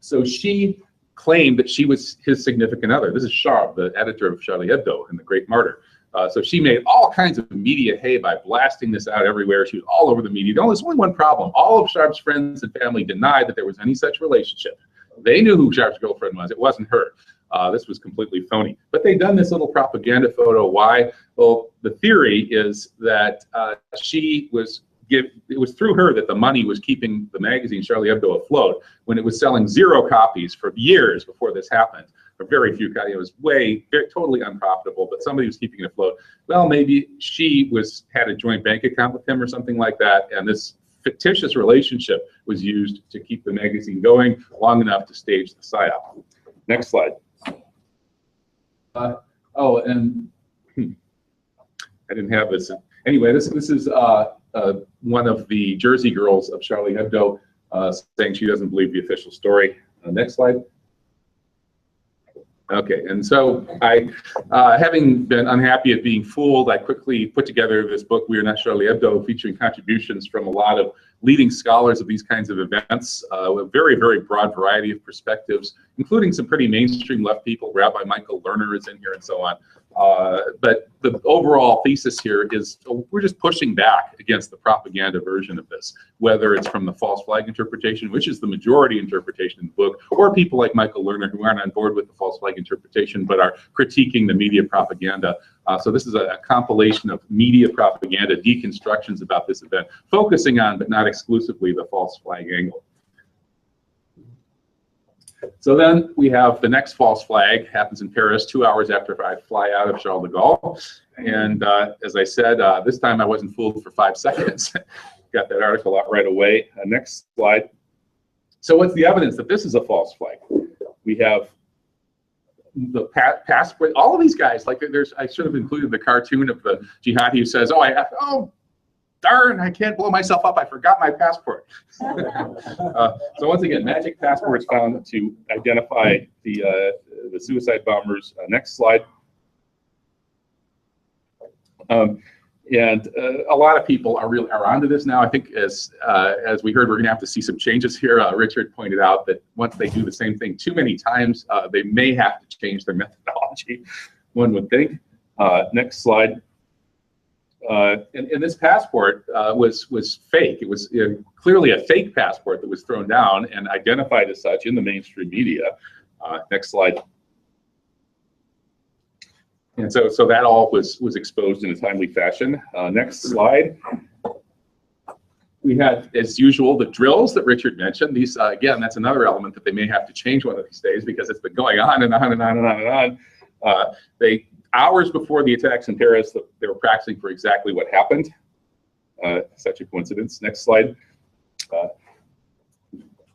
So she claimed that she was his significant other. This is Sharp, the editor of Charlie Hebdo and the Great Martyr. So she made all kinds of media hay by blasting this out everywhere. She was all over the media. There's only one problem. All of Sharp's friends and family denied that there was any such relationship. They knew who Sharp's girlfriend was. It wasn't her. This was completely phony. But they'd done this little propaganda photo. Why? Well, the theory is that it was through her that the money was keeping the magazine Charlie Hebdo afloat when it was selling 0 copies for years before this happened. Or very few copies. It was totally unprofitable, but somebody was keeping it afloat. Well, maybe she had a joint bank account with him or something like that, and this fictitious relationship was used to keep the magazine going long enough to stage the psyop. Next slide. I didn't have this. Anyway, this is one of the Jersey girls of Charlie Hebdo saying she doesn't believe the official story. Next slide. Okay, and so having been unhappy at being fooled, I quickly put together this book, We Are Not Charlie Hebdo, featuring contributions from a lot of leading scholars of these kinds of events, a very, very broad variety of perspectives, including some pretty mainstream left people. Rabbi Michael Lerner is in here and so on. But the overall thesis here is we're just pushing back against the propaganda version of this, whether it's from the false flag interpretation, which is the majority interpretation in the book, or people like Michael Lerner who aren't on board with the false flag interpretation but are critiquing the media propaganda. So this is a compilation of media propaganda deconstructions about this event, focusing on, but not exclusively, the false flag angle. So then we have the next false flag, happens in Paris 2 hours after I fly out of Charles de Gaulle. And as I said, this time I wasn't fooled for 5 seconds. Got that article out right away. Next slide. So what's the evidence that this is a false flag? We have the passport. All of these guys, like I should have included the cartoon of the jihadi who says, oh, darn, I can't blow myself up. I forgot my passport. So once again, magic passports found to identify the suicide bombers. Next slide. And a lot of people are onto this now. I think as we heard, we're going to have to see some changes here. Richard pointed out that once they do the same thing too many times, they may have to change their methodology, one would think. Next slide. And this passport was fake. It was clearly a fake passport that was thrown down and identified as such in the mainstream media. Next slide. And so that all was exposed in a timely fashion. Next slide. We had, as usual, the drills that Richard mentioned. These, again, that's another element that they may have to change one of these days because it's been going on and on and on and on and on. Hours before the attacks in Paris, they were practicing for exactly what happened. Such a coincidence. Next slide.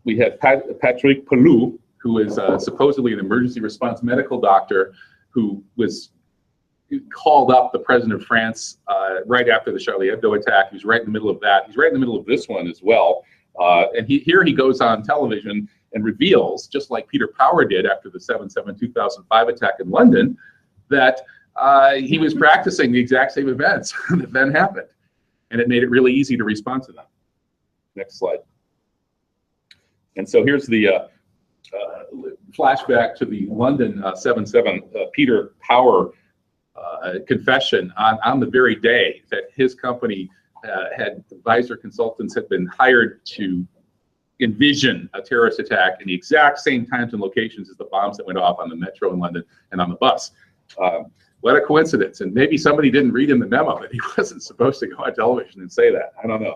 We had Patrick Pelou, who is supposedly an emergency response medical doctor who was called up the president of France right after the Charlie Hebdo attack. He was right in the middle of that. He's right in the middle of this one as well. And here he goes on television and reveals, just like Peter Power did after the 7/7/2005 attack in London, that he was practicing the exact same events that then happened. And it made it really easy to respond to them. Next slide. And so here's the flashback to the London 7/7 Peter Power confession on the very day that his company advisor consultants had been hired to envision a terrorist attack in the exact same times and locations as the bombs that went off on the metro in London and on the bus. What a coincidence. And maybe somebody didn't read in the memo that he wasn't supposed to go on television and say that. I don't know.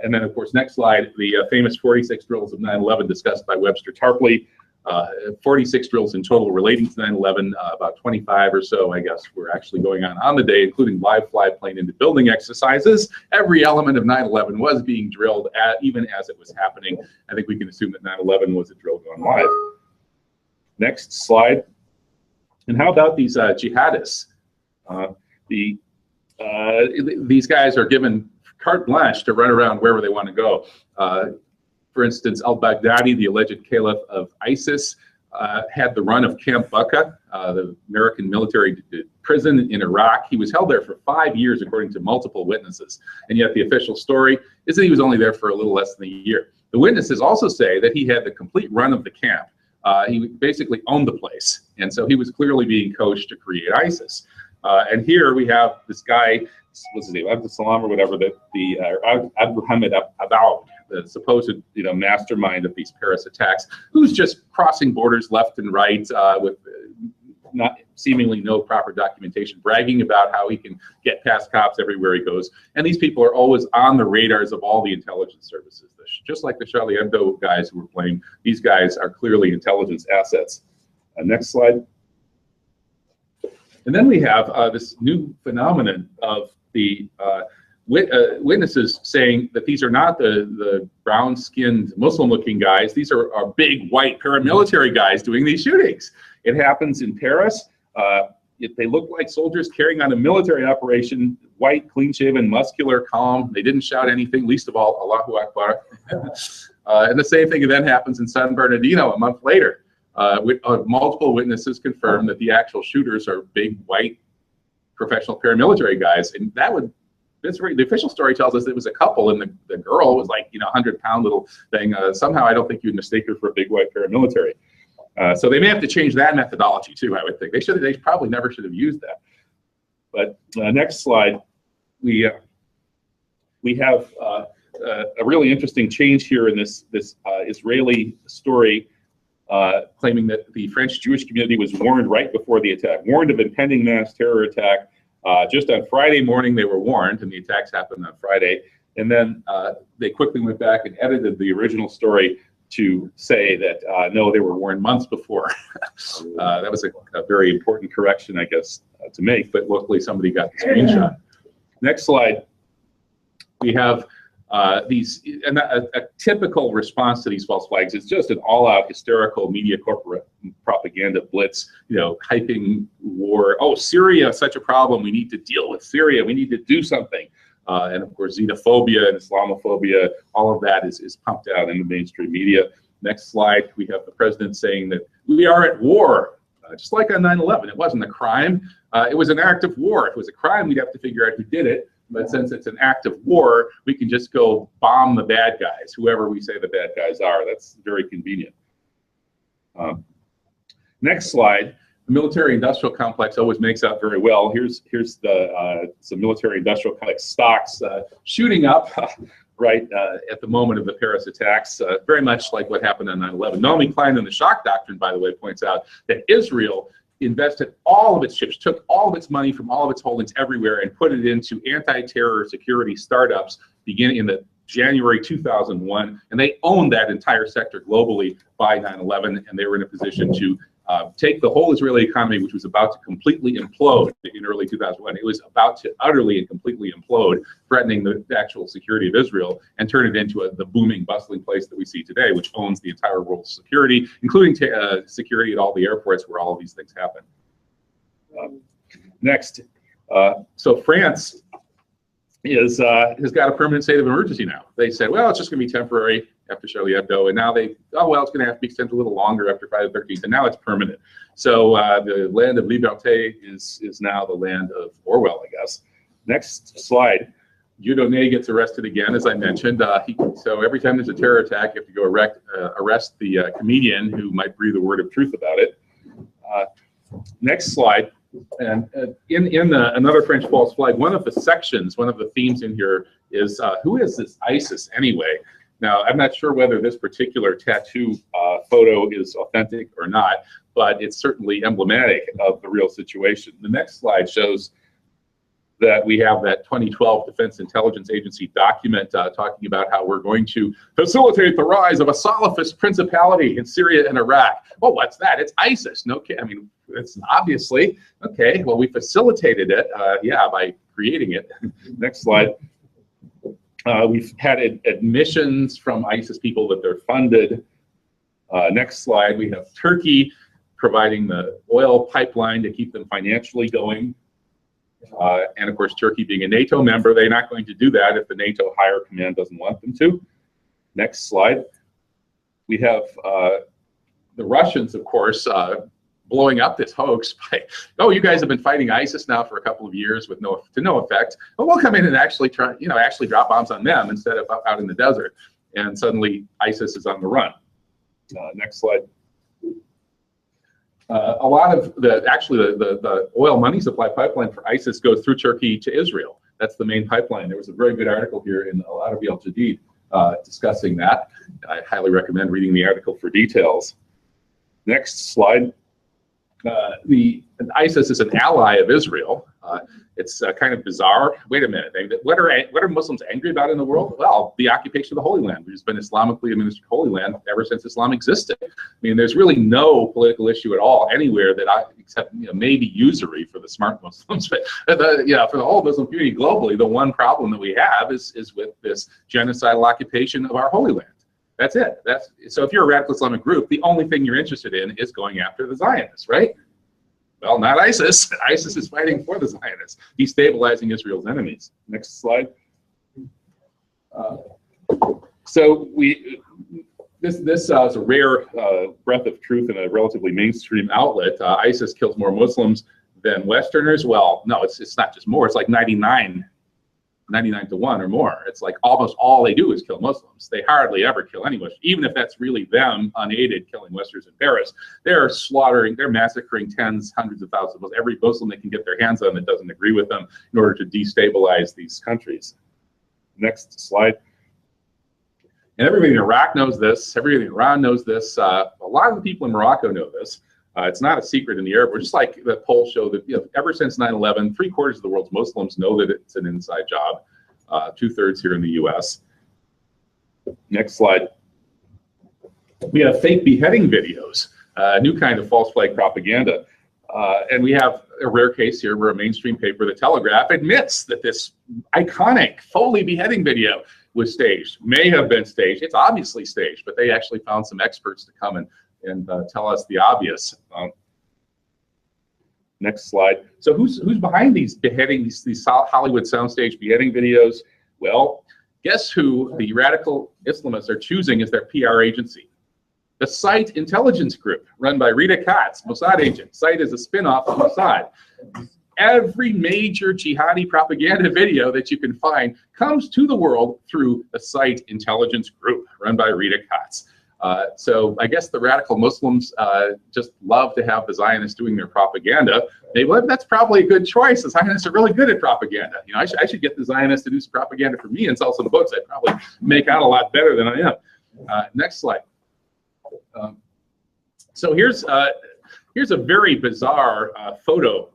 And then, of course, next slide, the famous 46 drills of 9/11 discussed by Webster Tarpley. 46 drills in total relating to 9/11, about 25 or so, I guess, were actually going on the day, including live fly plane into building exercises. Every element of 9/11 was being drilled, even as it was happening. I think we can assume that 9/11 was a drill going live. Next slide. And how about these jihadists? These guys are given carte blanche to run around wherever they want to go. For instance, al-Baghdadi, the alleged caliph of ISIS, had the run of Camp Bucca, the American military prison in Iraq. He was held there for 5 years, according to multiple witnesses. And yet the official story is that he was only there for a little less than a year. The witnesses also say that he had the complete run of the camp. He basically owned the place. And so he was clearly being coached to create ISIS. And here we have this guy, what's his name, Abdul Salam or whatever, Abu Hamid Abaoud, the supposed mastermind of these Paris attacks, who's just crossing borders left and right with not seemingly no proper documentation, bragging about how he can get past cops everywhere he goes. And these people are always on the radars of all the intelligence services. Just like the Charlie Hebdo guys who were blamed, these guys are clearly intelligence assets. Next slide. And then we have this new phenomenon of the witnesses saying that these are not the brown-skinned Muslim-looking guys. These are big white paramilitary guys doing these shootings. It happens in Paris. They look like soldiers carrying on a military operation, white, clean-shaven, muscular, calm. They didn't shout anything, least of all, Allahu Akbar. And the same thing then happens in San Bernardino a month later. Multiple witnesses confirm that the actual shooters are big, white, professional paramilitary guys. And that would, the official story tells us it was a couple, and the girl was like, 100-pound little thing. Somehow I don't think you'd mistake her for a big white paramilitary. So they may have to change that methodology too, I would think. They probably never should have used that. But next slide, we have a really interesting change here in this Israeli story, claiming that the French Jewish community was warned right before the attack, warned of impending mass terror attack. Just on Friday morning, they were warned, and the attacks happened on Friday. And then they quickly went back and edited the original story to say that, no, they were warned months before. That was a very important correction, I guess, to make, but luckily somebody got the screenshot. Next slide. We have a typical response to these false flags is just an all-out hysterical media corporate propaganda blitz, hyping war. Oh, Syria, such a problem. We need to deal with Syria. We need to do something. And of course, xenophobia and Islamophobia, all of that is pumped out in the mainstream media. Next slide, we have the president saying that we are at war, just like on 9/11. It wasn't a crime. It was an act of war. If it was a crime, we'd have to figure out who did it. But since it's an act of war, we can just go bomb the bad guys, whoever we say the bad guys are. That's very convenient. Next slide. The military-industrial complex always makes out very well. Here's some military-industrial complex stocks shooting up right at the moment of the Paris attacks, very much like what happened on 9/11. Naomi Klein in the shock doctrine, by the way, points out that Israel invested all of its chips, took all of its money from all of its holdings everywhere and put it into anti-terror security startups beginning in the January 2001, and they owned that entire sector globally by 9/11, and they were in a position to take the whole Israeli economy, which was about to completely implode in early 2001. It was about to utterly and completely implode, threatening the actual security of Israel, and turn it into the booming, bustling place that we see today, which owns the entire world's security, including security at all the airports where all of these things happen. Next, so France has got a permanent state of emergency now. They said, well, it's just going to be temporary after Charlie Hebdo, and now oh, well, it's going to have to be extended a little longer after Friday the 13th, and now it's permanent. So the land of liberté is now the land of Orwell, I guess. Next slide. Dieudonné gets arrested again, as I mentioned. So every time there's a terror attack, you have to go arrest the comedian who might breathe a word of truth about it. Next slide. And in another French false flag, one of the sections, one of the themes in here is who is this ISIS anyway? Now, I'm not sure whether this particular tattoo photo is authentic or not, but it's certainly emblematic of the real situation. The next slide shows that we have that 2012 Defense Intelligence Agency document talking about how we're going to facilitate the rise of a Salafist principality in Syria and Iraq. Well, what's that? It's ISIS. No, I mean, it's obviously, okay, well, we facilitated it, yeah, by creating it. Next slide. We've had admissions from ISIS people that they're funded. Next slide, we have Turkey providing the oil pipeline to keep them financially going. And of course, Turkey being a NATO member, they're not going to do that if the NATO higher command doesn't want them to. Next slide. We have the Russians, of course, blowing up this hoax by, oh, you guys have been fighting ISIS now for a couple of years with no effect. But we'll come in and actually try, actually drop bombs on them instead of out in the desert. And suddenly ISIS is on the run. Next slide. A lot of the oil money supply pipeline for ISIS goes through Turkey to Israel. That's the main pipeline. There was a very good article here in Al-Arabi al-Jadid discussing that. I highly recommend reading the article for details. Next slide. ISIS is an ally of Israel. It's kind of bizarre. Wait a minute. What are Muslims angry about in the world? Well, the occupation of the Holy Land, which has been Islamically administered Holy Land ever since Islam existed. I mean, there's really no political issue at all anywhere except maybe usury for the smart Muslims. But for the whole Muslim community globally, the one problem that we have is with this genocidal occupation of our Holy Land. That's it. So if you're a radical Islamic group, the only thing you're interested in is going after the Zionists, right? Well, not ISIS. ISIS is fighting for the Zionists, destabilizing Israel's enemies. Next slide. So this is a rare breath of truth in a relatively mainstream outlet. ISIS kills more Muslims than Westerners. Well, no, it's not just more. It's like 99 to 1 or more. It's like almost all they do is kill Muslims. They hardly ever kill anyone, even if that's really them unaided killing Westerners in Paris. They're massacring tens, hundreds of thousands of every Muslim they can get their hands on that doesn't agree with them in order to destabilize these countries. Next slide. And everybody in Iraq knows this. Everybody in Iran knows this. A lot of the people in Morocco know this. It's not a secret in the Arab world. Just like the polls show that ever since 9/11, 3/4 of the world's Muslims know that it's an inside job. 2/3 here in the U.S. Next slide. We have fake beheading videos, a new kind of false flag propaganda. And we have a rare case here where a mainstream paper, The Telegraph, admits that this iconic Foley beheading video was staged, may have been staged. It's obviously staged, but they actually found some experts to come and tell us the obvious. Next slide. So who's behind these beheadings, these Hollywood soundstage beheading videos? Well, guess who the radical Islamists are choosing as their PR agency? The SITE intelligence group, run by Rita Katz, Mossad agent. SITE is a spin-off of Mossad. Every major jihadi propaganda video that you can find comes to the world through the SITE intelligence group, run by Rita Katz. So I guess the radical Muslims just love to have the Zionists doing their propaganda. That's probably a good choice. The Zionists are really good at propaganda. I should get the Zionists to do some propaganda for me and sell some books. I'd probably make out a lot better than I am. Next slide. So here's a very bizarre photo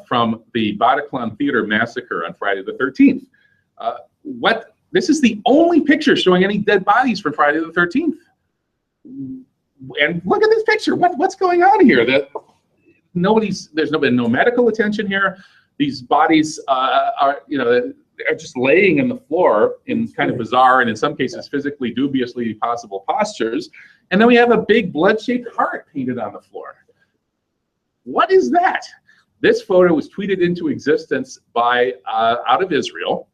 from the Bataclan Theater massacre on Friday the 13th. This is the only picture showing any dead bodies from Friday the 13th. And look at this picture. What's going on here? There's been no medical attention here. These bodies are just laying in the floor in kind of bizarre and in some cases physically dubiously possible postures. And then we have a big blood-shaped heart painted on the floor. What is that? This photo was tweeted into existence by out of Israel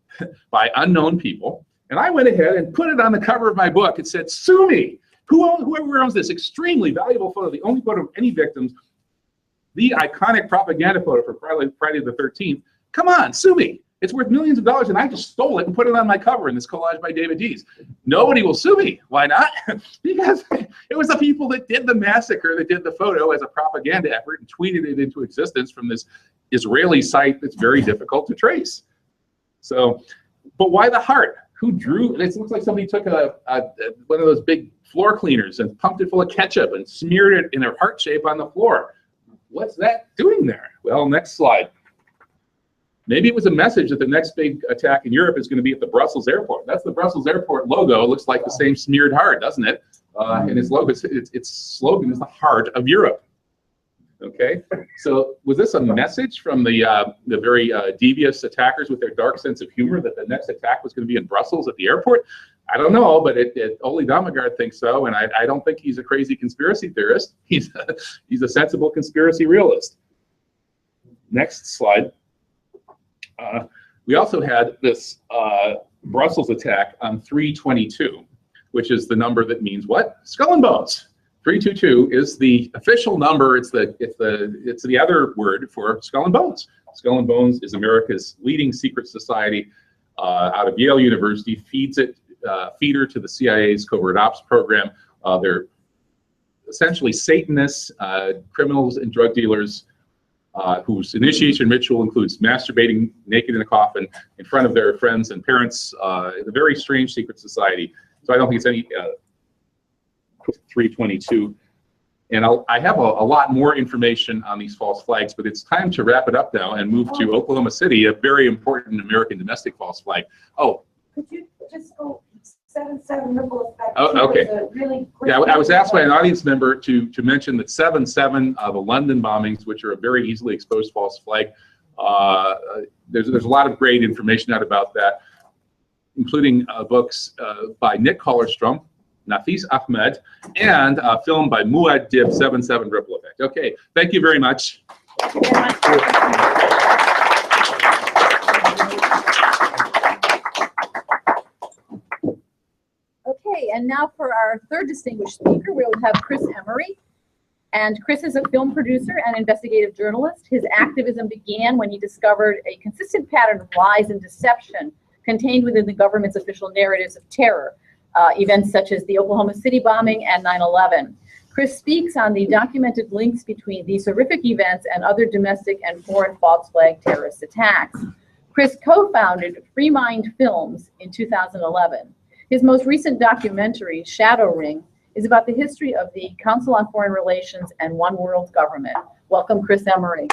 by unknown people. And I went ahead and put it on the cover of my book. It said, "Sue me." Whoever owns this extremely valuable photo, the only photo of any victims, the iconic propaganda photo for Friday the 13th, come on, sue me. It's worth millions of dollars, and I just stole it and put it on my cover in this collage by David Dees. Nobody will sue me. Why not? Because it was the people that did the massacre that did the photo as a propaganda effort and tweeted it into existence from this Israeli site that's very difficult to trace. So, but why the heart? Who drew? It looks like somebody took one of those big floor cleaners and pumped it full of ketchup and smeared it in a heart shape on the floor. What's that doing there? Well, next slide. Maybe it was a message that the next big attack in Europe is going to be at the Brussels airport. That's the Brussels airport logo. It looks like the same smeared heart, doesn't it? And its logo, its slogan is the heart of Europe. Okay, so was this a message from the very devious attackers with their dark sense of humor that the next attack was going to be in Brussels at the airport? I don't know, but Ole Damagard thinks so, and I don't think he's a crazy conspiracy theorist. He's a sensible conspiracy realist. Next slide. We also had this Brussels attack on 3/22, which is the number that means what? Skull and bones. 322 is the official number. It's the other word for Skull and Bones. Skull and Bones is America's leading secret society out of Yale University. Feeder to the CIA's covert ops program. They're essentially Satanists, criminals and drug dealers whose initiation ritual includes masturbating naked in a coffin in front of their friends and parents. It's a very strange secret society. So I don't think it's any 322. And I have a lot more information on these false flags, but it's time to wrap it up now and move to Oklahoma City, a very important American domestic false flag. Oh. Could you just go 7/7 ripple effect? Oh, okay. Really yeah, I was asked by an audience member to mention that 7/7, the London bombings, which are a very easily exposed false flag, there's a lot of great information out about that, including books by Nick Collerstrom, Nafis Ahmed, and a film by Muad Dib, 7/7 Ripple Effect. Okay, thank you very much. Thank you very much. Okay, and now for our third distinguished speaker, we'll have Chris Emery. And Chris is a film producer and investigative journalist. His activism began when he discovered a consistent pattern of lies and deception contained within the government's official narratives of terror. Events such as the Oklahoma City bombing and 9/11. Chris speaks on the documented links between these horrific events and other domestic and foreign false flag terrorist attacks. Chris co-founded Free Mind Films in 2011. His most recent documentary, Shadow Ring, is about the history of the Council on Foreign Relations and One World Government. Welcome, Chris Emery.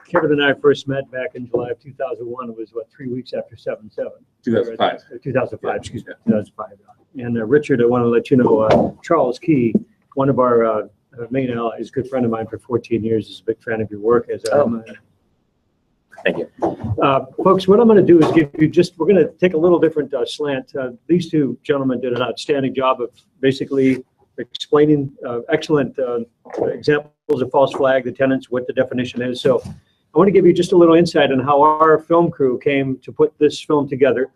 Kevin and I first met back in July of 2001. It was, what, 3 weeks after 7/7? 2005. 2005, excuse me, 2005. And Richard, I want to let you know, Charles Key, one of our main allies, good friend of mine for 14 years, is a big fan of your work. Thank you. Folks, what I'm going to do is give you we're going to take a little different slant. These two gentlemen did an outstanding job of basically explaining excellent examples of false flag, the tenets, what the definition is. So I want to give you just a little insight on how our film crew came to put this film together,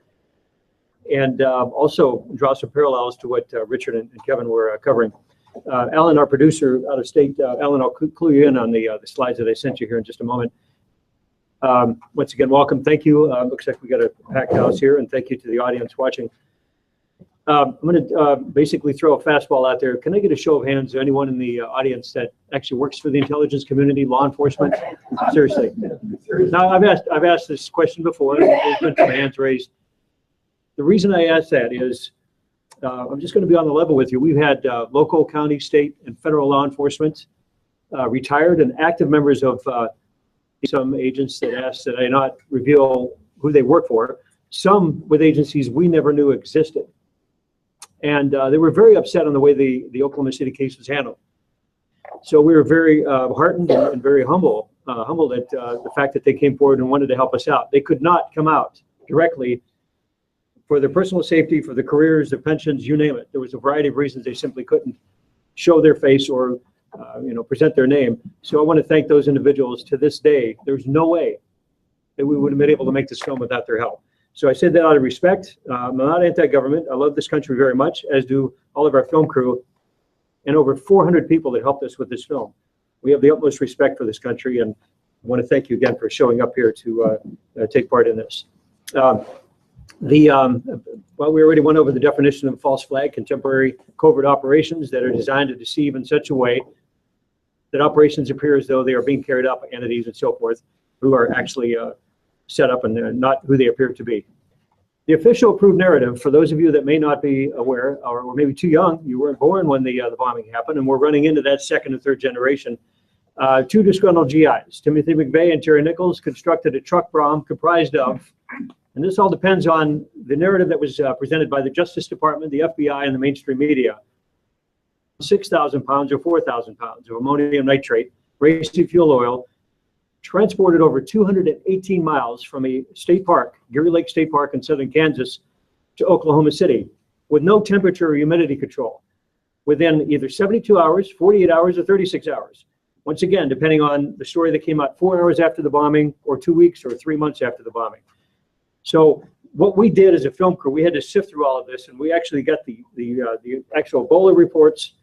and also draw some parallels to what Richard and Kevin were covering. Alan, our producer out of state, Alan, I'll clue you in on the slides that I sent you here in just a moment. Once again, welcome. Thank you. Looks like we got a packed house here, and thank you to the audience watching. I'm going to basically throw a fastball out there. Can I get a show of hands? Anyone in the audience that actually works for the intelligence community, law enforcement? Seriously. Now, I've asked this question before. There's been some hands raised. The reason I ask that is I'm just going to be on the level with you. We've had local, county, state, and federal law enforcement, retired and active members of some agents that asked that I not reveal who they work for. Some with agencies we never knew existed. And they were very upset on the way the Oklahoma City case was handled. So we were very heartened and very humbled at the fact that they came forward and wanted to help us out. They could not come out directly for their personal safety, for their careers, their pensions, you name it. There was a variety of reasons they simply couldn't. show their face or present their name. So I want to thank those individuals. To this day, there's no way that we would have been able to make this film without their help. So I said that out of respect. I'm not anti-government. I love this country very much, as do all of our film crew and over 400 people that helped us with this film. We have the utmost respect for this country, and I want to thank you again for showing up here to take part in this. Well, we already went over the definition of false flag: contemporary covert operations that are designed to deceive in such a way that operations appear as though they are being carried out by entities and so forth who are actually set up and they're not who they appear to be. The official approved narrative, for those of you that may not be aware or maybe too young, you weren't born when the bombing happened, and we're running into that second and third generation. Two disgruntled GIs, Timothy McVeigh and Terry Nichols, constructed a truck bomb comprised of, and this all depends on the narrative that was presented by the Justice Department, the FBI, and the mainstream media, 6,000 pounds or 4,000 pounds of ammonium nitrate, racy fuel oil, transported over 218 miles from a state park, Geary Lake State Park in southern Kansas, to Oklahoma City with no temperature or humidity control within either 72 hours, 48 hours, or 36 hours. Once again, depending on the story that came out 4 hours after the bombing, or 2 weeks, or 3 months after the bombing. So what we did as a film crew, we had to sift through all of this, and we actually got the actual Ebola reports,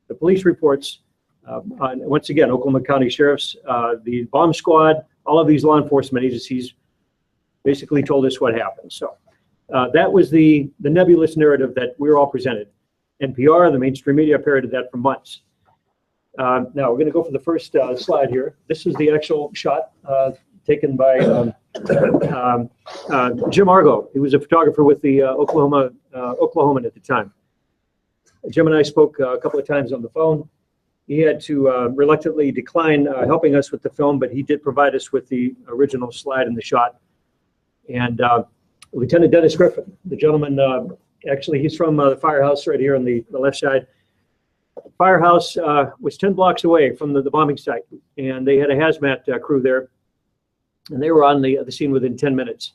the police reports, once again, Oklahoma County Sheriff's, the bomb squad, all of these law enforcement agencies basically told us what happened. So that was the nebulous narrative that we were all presented. NPR, the mainstream media, parroted that for months. Now we're going to go for the first slide here. This is the actual shot taken by Jim Argo. He was a photographer with the Oklahoman at the time. Jim and I spoke a couple of times on the phone. He had to reluctantly decline helping us with the film, but he did provide us with the original slide and the shot. And Lieutenant Dennis Griffin, the gentleman, actually he's from the firehouse right here on the left side. Firehouse was 10 blocks away from the bombing site, and they had a hazmat crew there, and they were on the scene within 10 minutes.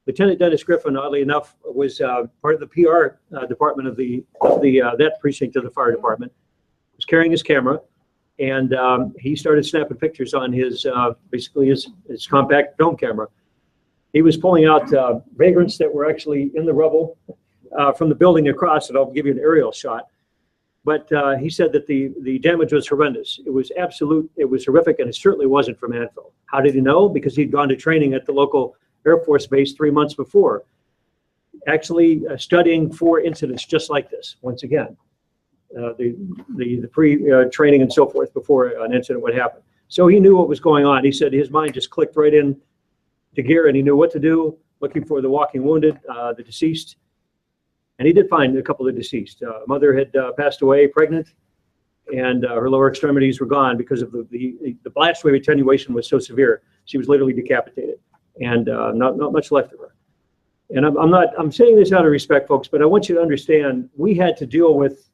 Lieutenant Dennis Griffin, oddly enough, was part of the PR department of that precinct of the fire department. Was carrying his camera, and he started snapping pictures on his basically his compact film camera. He was pulling out vagrants that were actually in the rubble from the building across, and I'll give you an aerial shot. But he said that the damage was horrendous. It was horrific, and it certainly wasn't from Anvil. How did he know? Because he'd gone to training at the local Air Force base 3 months before, actually studying for incidents just like this, once again. The pre-training and so forth before an incident would happen. So he knew what was going on. He said his mind just clicked right in to gear, and he knew what to do, looking for the walking wounded, the deceased. And he did find a couple of deceased. Mother had passed away, pregnant, and her lower extremities were gone because of the blast wave attenuation was so severe. She was literally decapitated, and not much left of her. And I'm saying this out of respect, folks, but I want you to understand we had to deal with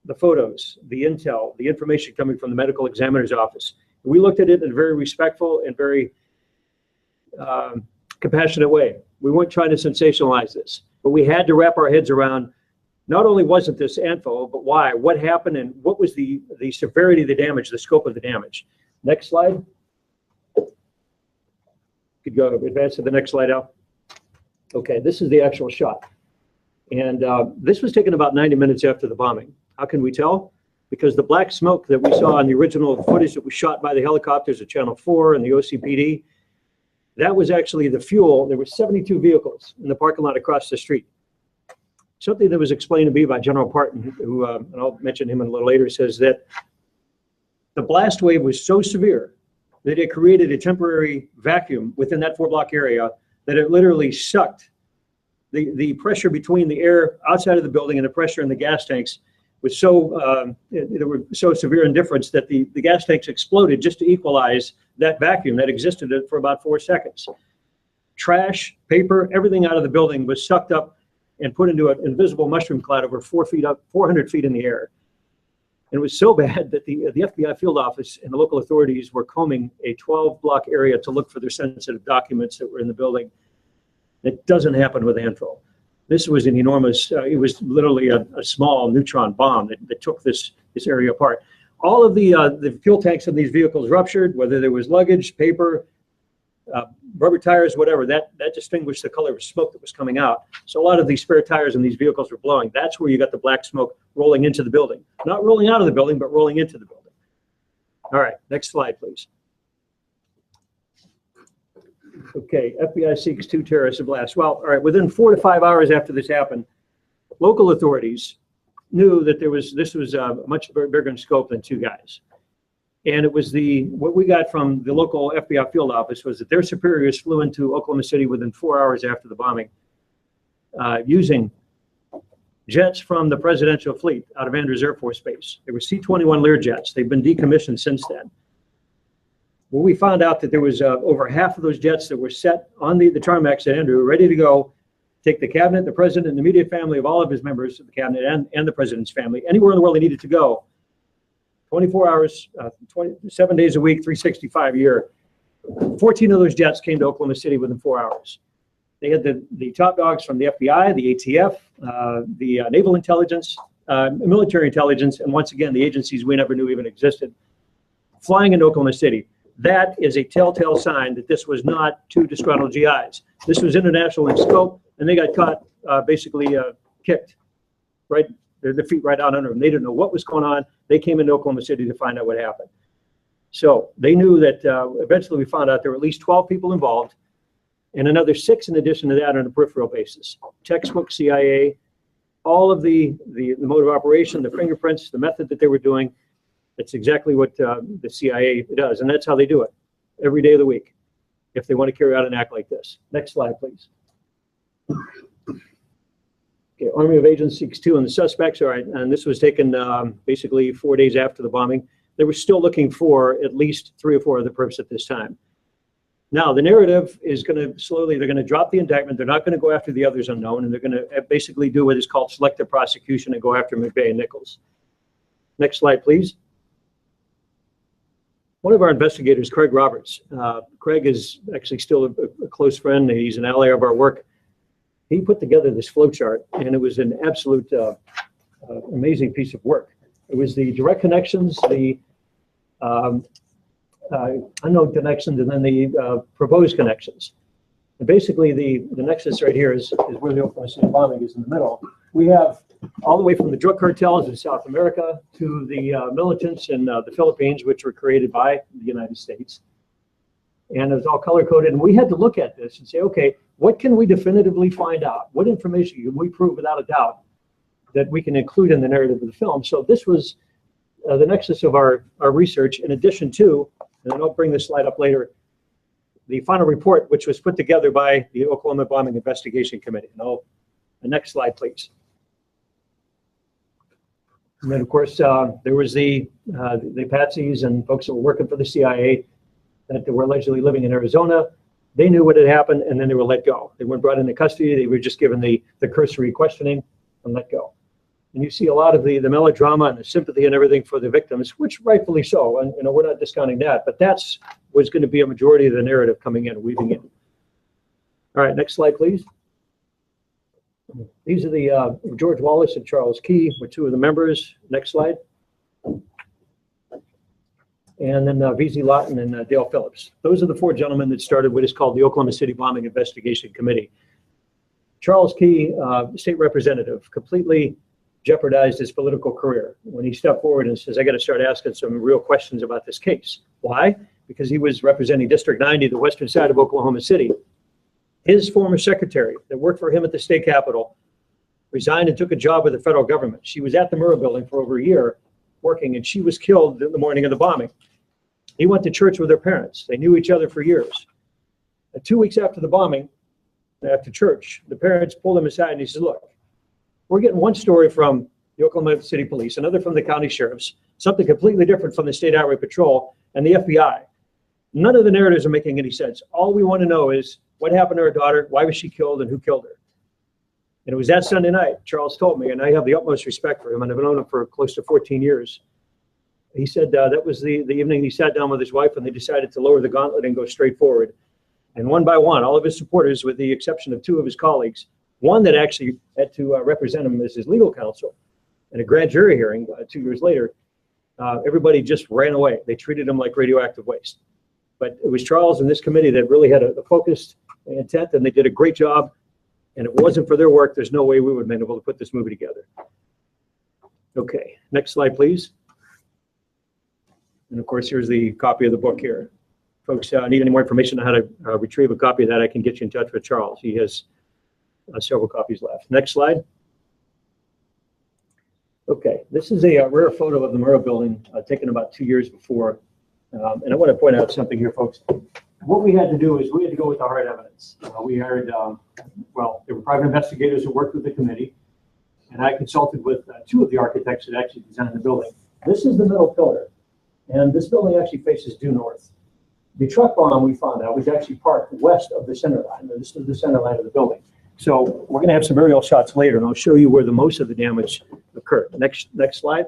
the photos, the intel, the information coming from the medical examiner's office. We looked at it in a very respectful and very compassionate way. We weren't trying to sensationalize this, but we had to wrap our heads around, not only wasn't this info, but why, what happened, and what was the severity of the damage, the scope of the damage. Next slide. Could go advance to the next slide, Al. Okay, this is the actual shot. And this was taken about 90 minutes after the bombing. How can we tell? Because the black smoke that we saw in the original footage that was shot by the helicopters at Channel 4 and the OCPD, that was actually the fuel. There were 72 vehicles in the parking lot across the street. Something that was explained to me by General Parton, who, and I'll mention him in a little later, says that the blast wave was so severe that it created a temporary vacuum within that 4-block area that it literally sucked the pressure between the air outside of the building and the pressure in the gas tanks was so, there were so severe in difference that the gas tanks exploded just to equalize that vacuum that existed for about 4 seconds. Trash, paper, everything out of the building was sucked up and put into an invisible mushroom cloud over 400 feet in the air. And it was so bad that the FBI field office and the local authorities were combing a 12-block area to look for their sensitive documents that were in the building. It doesn't happen with ANFO. This was an enormous, it was literally a small neutron bomb that took this area apart. All of the fuel tanks in these vehicles ruptured, whether there was luggage, paper, rubber tires, whatever, that distinguished the color of smoke that was coming out. So a lot of these spare tires in these vehicles were blowing. That's where you got the black smoke rolling into the building. Not rolling out of the building, but rolling into the building. All right, next slide, please. Okay, FBI seeks 2 terrorists at blast. Well, all right, within 4 to 5 hours after this happened, local authorities knew that this was much bigger in scope than 2 guys. And it was what we got from the local FBI field office was that their superiors flew into Oklahoma City within 4 hours after the bombing, using jets from the presidential fleet out of Andrews Air Force Base. They were C-21 Lear jets. They've been decommissioned since then. Well, we found out that there was over half of those jets that were set on the tarmacs at Andrew, ready to go, take the cabinet, the president, and the immediate family of all of his members of the cabinet and the president's family, anywhere in the world they needed to go. 24 hours, 7 days a week, 365 a year. 14 of those jets came to Oklahoma City within 4 hours. They had the top dogs from the FBI, the ATF, the Naval Intelligence, military intelligence, and once again, the agencies we never knew even existed, flying into Oklahoma City. That is a telltale sign that this was not 2 disgruntled GIs. This was international in scope, and they got caught basically kicked, right? Their feet right out under them. They didn't know what was going on. They came into Oklahoma City to find out what happened. So they knew that eventually we found out there were at least 12 people involved and another 6 in addition to that on a peripheral basis. Textbook CIA, all of the mode of operation, the fingerprints, the method that they were doing. That's exactly what the CIA does, and that's how they do it every day of the week if they want to carry out an act like this. Next slide, please. Okay, Army of Agents seeks 2 and the suspects. All right, and this was taken basically 4 days after the bombing. They were still looking for at least 3 or 4 other perps at this time. Now, the narrative is going to slowly, they're going to drop the indictment. They're not going to go after the others unknown, and they're going to basically do what is called selective prosecution and go after McVeigh and Nichols. Next slide, please. One of our investigators, Craig Roberts. Craig is actually still a close friend. He's an ally of our work. He put together this flow chart, and it was an absolute amazing piece of work. It was the direct connections, the unknown connections, and then the proposed connections. And basically, the nexus right here is where the Oklahoma City bombing is in the middle. We have all the way from the drug cartels in South America to the militants in the Philippines, which were created by the United States. And it was all color-coded. And we had to look at this and say, okay, what can we definitively find out? What information can we prove without a doubt that we can include in the narrative of the film? So this was the nexus of our research, in addition to, and I'll bring this slide up later, the final report, which was put together by the Oklahoma Bombing Investigation Committee. And the next slide, please. And then, of course, there was the patsies and folks that were working for the CIA that were allegedly living in Arizona. They knew what had happened, and then they were let go. They weren't brought into custody. They were just given the cursory questioning and let go. And you see a lot of the melodrama and the sympathy and everything for the victims, which rightfully so. And we're not discounting that, but that's what's going to be a majority of the narrative coming in, weaving in. All right, next slide, please. These are the George Wallace and Charles Key were 2 of the members. Next slide. And then VZ Lawton and Dale Phillips. Those are the 4 gentlemen that started what is called the Oklahoma City Bombing Investigation Committee. Charles Key, state representative, completely jeopardized his political career when he stepped forward and says, I got to start asking some real questions about this case. Why? Because he was representing District 90, the western side of Oklahoma City. His former secretary that worked for him at the state capitol resigned and took a job with the federal government. She was at the Murrah building for over a year working, and she was killed in the morning of the bombing. He went to church with her parents. They knew each other for years. 2 weeks after the bombing, after church, the parents pulled him aside and he said, look, we're getting one story from the Oklahoma City Police, another from the county sheriffs, something completely different from the State Highway Patrol and the FBI. None of the narratives are making any sense. All we want to know is what happened to our daughter, why was she killed, and who killed her. And it was that Sunday night, Charles told me, and I have the utmost respect for him, and I've known him for close to 14 years. He said that was the evening he sat down with his wife and they decided to lower the gauntlet and go straight forward. And one by one, all of his supporters, with the exception of 2 of his colleagues, One that actually had to represent him as his legal counsel in a grand jury hearing 2 years later. Everybody just ran away. They treated him like radioactive waste. But it was Charles and this committee that really had a focused intent, and they did a great job. And it wasn't for their work, there's no way we would have been able to put this movie together. Okay, next slide, please. And of course, here's the copy of the book here. Folks, need any more information on how to retrieve a copy of that, I can get you in touch with Charles. He has several copies left. Next slide. Okay, this is a rare photo of the Murrah building taken about 2 years before. And I want to point out something here, folks. What we had to do is we had to go with the hard evidence. We hired, well, there were private investigators who worked with the committee, and I consulted with 2 of the architects that actually designed the building. This is the middle pillar, and this building actually faces due north. The truck bomb, we found out, was actually parked west of the center line. This is the center line of the building. So we're going to have some aerial shots later, and I'll show you where the most of the damage occurred. Next slide.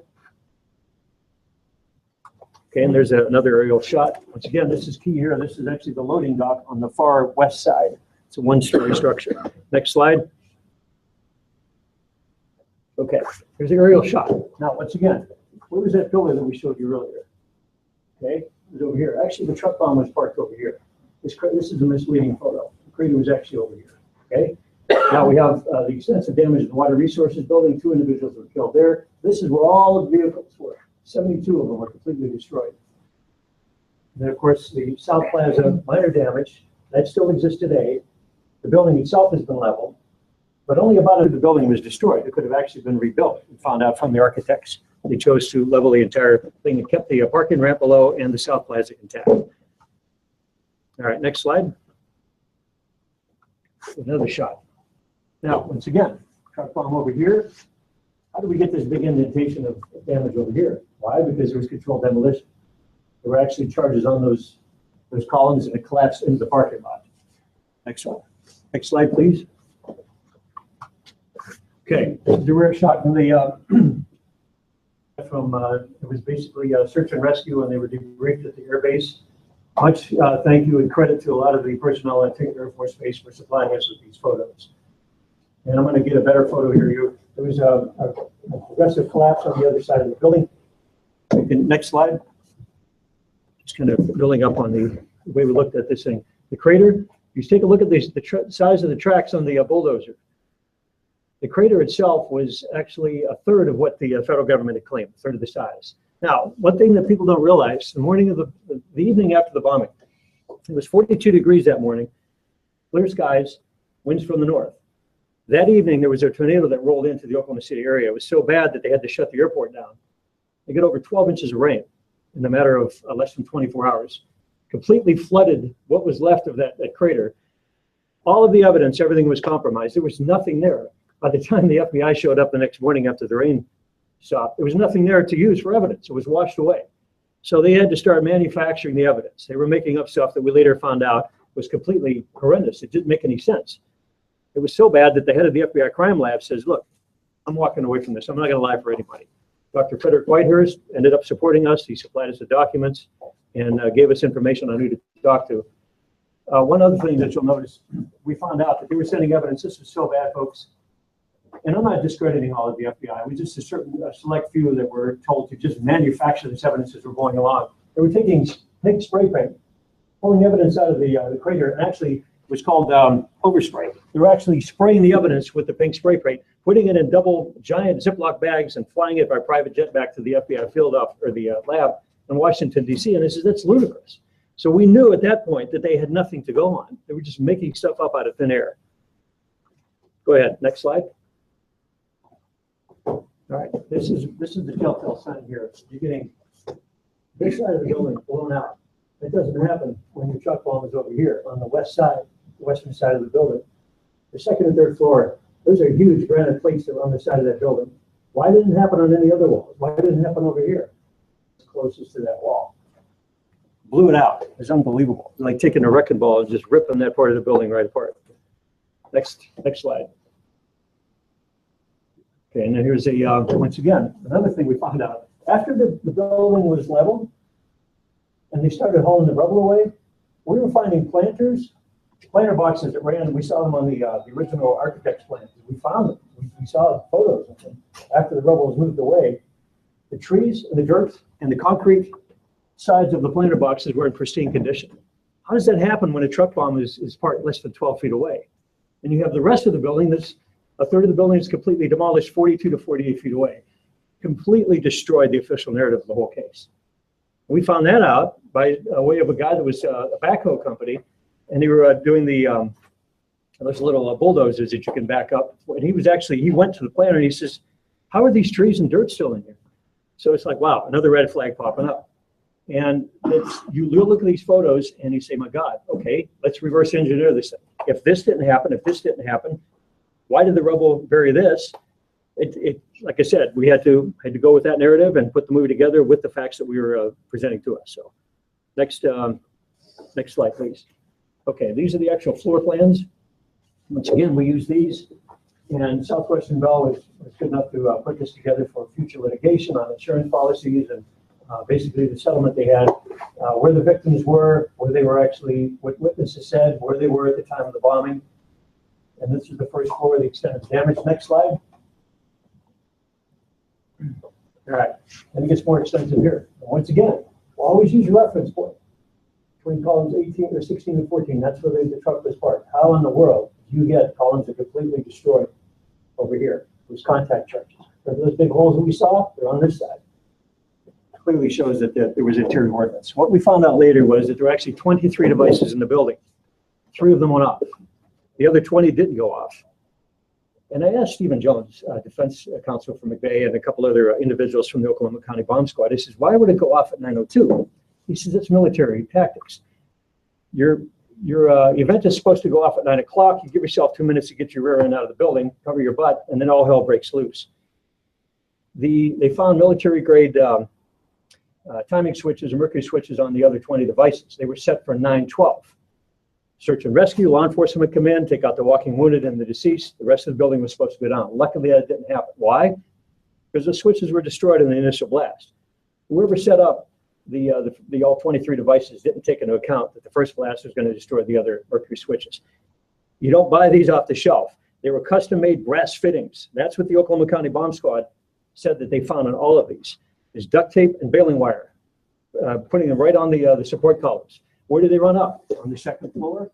Okay, and there's another aerial shot. Once again, this is key here. This is actually the loading dock on the far west side. It's a one-story structure. Next slide. Okay, here's the aerial shot. Now, once again, where was that building that we showed you earlier? Okay, it was over here. Actually, the truck bomb was parked over here. This is a misleading photo. The crater was actually over here. Okay, now we have the extensive damage to the Water Resources Building. 2 individuals were killed there. This is where all the vehicles were. 72 of them were completely destroyed. And then, of course, the South Plaza, minor damage. That still exists today. The building itself has been leveled, but only about half of the building was destroyed. It could have actually been rebuilt. We found out from the architects. They chose to level the entire thing and kept the parking ramp below and the South Plaza intact. All right, next slide. Another shot. Now, once again, truck bomb over here. How do we get this big indentation of damage over here? Why? Because there was controlled demolition. There were actually charges on those columns, and it collapsed into the parking lot. Next one. Next slide, please. Okay, the rare shot from the it was basically search and rescue, and they were debriefed at the air base. Much thank you and credit to a lot of the personnel at Tinker Air Force Base for supplying us with these photos. And I'm going to get a better photo here. There was a progressive collapse on the other side of the building. Next slide. Just kind of building up on the way we looked at this thing. The crater, you take a look at the size of the tracks on the bulldozer. The crater itself was actually a third of what the federal government had claimed, a third of the size. Now, one thing that people don't realize, the morning of the evening after the bombing, it was 42 degrees that morning, clear skies, winds from the north. That evening, there was a tornado that rolled into the Oklahoma City area. It was so bad that they had to shut the airport down. They got over 12 inches of rain in a matter of less than 24 hours. Completely flooded what was left of that crater. All of the evidence, everything was compromised. There was nothing there. By the time the FBI showed up the next morning after the rain stopped, there was nothing there to use for evidence. It was washed away. So they had to start manufacturing the evidence. They were making up stuff that we later found out was completely horrendous. It didn't make any sense. It was so bad that the head of the FBI crime lab says, look, I'm walking away from this. I'm not going to lie for anybody. Dr. Frederick Whitehurst ended up supporting us. He supplied us the documents and gave us information on who to talk to. One other thing that you'll notice, we found out that they were sending evidence. This was so bad, folks. And I'm not discrediting all of the FBI. We just a select few that were told to just manufacture this evidence as we're going along. They were taking pink spray paint, pulling evidence out of the crater, and actually it was called overspray. They were actually spraying the evidence with the pink spray paint, putting it in double giant Ziploc bags and flying it by private jet back to the FBI field or the lab in Washington, D.C. And that's ludicrous. So we knew at that point that they had nothing to go on. They were just making stuff up out of thin air. Go ahead, next slide. All right, this is the telltale sign here. You're getting this side of the building blown out. That doesn't happen when your truck bomb is over here on the west side, the western side of the building. The second and third floor, those are huge granite plates that are on the side of that building. Why didn't it happen on any other walls? Why didn't it happen over here? It's closest to that wall. Blew it out. It's unbelievable. It's like taking a wrecking ball and just ripping that part of the building right apart. Next slide. Okay, and then here's once again, another thing we found out. After the building was leveled and they started hauling the rubble away, we were finding planters Planer boxes that ran, we saw them on the original architect's plans. We found them. We saw photos of them after the rubble was moved away. The trees and the dirt and the concrete sides of the planer boxes were in pristine condition. How does that happen when a truck bomb is parked less than 12 feet away? And you have the rest of the building that's a third of the building is completely demolished 42 to 48 feet away. Completely destroyed the official narrative of the whole case. We found that out by way of a guy that was a backhoe company, and they were doing those little bulldozers that you can back up. And he went to the planner and he says, how are these trees and dirt still in here? So it's like, wow, another red flag popping up. And you look at these photos and you say, my God, okay, let's reverse engineer this thing. If this didn't happen, why did the rubble bury this? Like I said, we had to go with that narrative and put the movie together with the facts that we were presenting to us. So next slide, please. Okay, these are the actual floor plans. Once again, we use these. And Southwestern Bell was good enough to put this together for future litigation on insurance policies and basically the settlement they had, where the victims were, where they were actually, what witnesses said, where they were at the time of the bombing. And this is the first floor, the extent of damage. Next slide. All right, and it gets more extensive here. And once again, always use your reference point. Between columns 18 or 16 and 14, that's where the truck was parked. How in the world do you get columns that are completely destroyed over here? Those contact charges. Those big holes that we saw, they're on this side. Clearly shows that there was interior ordnance. What we found out later was that there were actually 23 devices in the building. 3 of them went off. The other 20 didn't go off. And I asked Stephen Jones, defense counsel for McVeigh, and a couple other individuals from the Oklahoma County Bomb Squad. I says, why would it go off at 9:02? He says, it's military tactics. Your event is supposed to go off at 9 o'clock. You give yourself 2 minutes to get your rear end out of the building, cover your butt, and then all hell breaks loose. They found military grade timing switches or mercury switches on the other 20 devices. They were set for 9:12. Search and rescue, law enforcement would come in, take out the walking wounded and the deceased. The rest of the building was supposed to go down. Luckily, that didn't happen. Why? Because the switches were destroyed in the initial blast. Whoever set up the all 23 devices didn't take into account that the first blast was going to destroy the other mercury switches. You don't buy these off the shelf. They were custom-made brass fittings. That's what the Oklahoma County Bomb Squad said that they found on all of these. Is duct tape and baling wire, putting them right on the support columns. Where did they run up? On the second floor,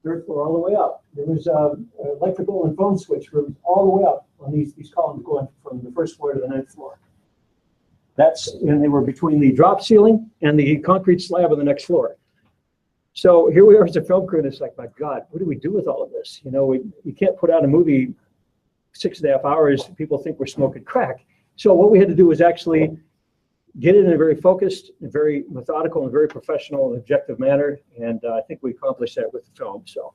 third floor, all the way up. There was electrical and phone switch rooms all the way up on these columns going from the first floor to the 9th floor. And they were between the drop ceiling and the concrete slab on the next floor. So here we are as a film crew, and it's like, my God, what do we do with all of this? You know, we can't put out a movie 6.5 hours. People think we're smoking crack. So what we had to do was actually get it in a very focused, and very methodical, and very professional and objective manner. And I think we accomplished that with the film. So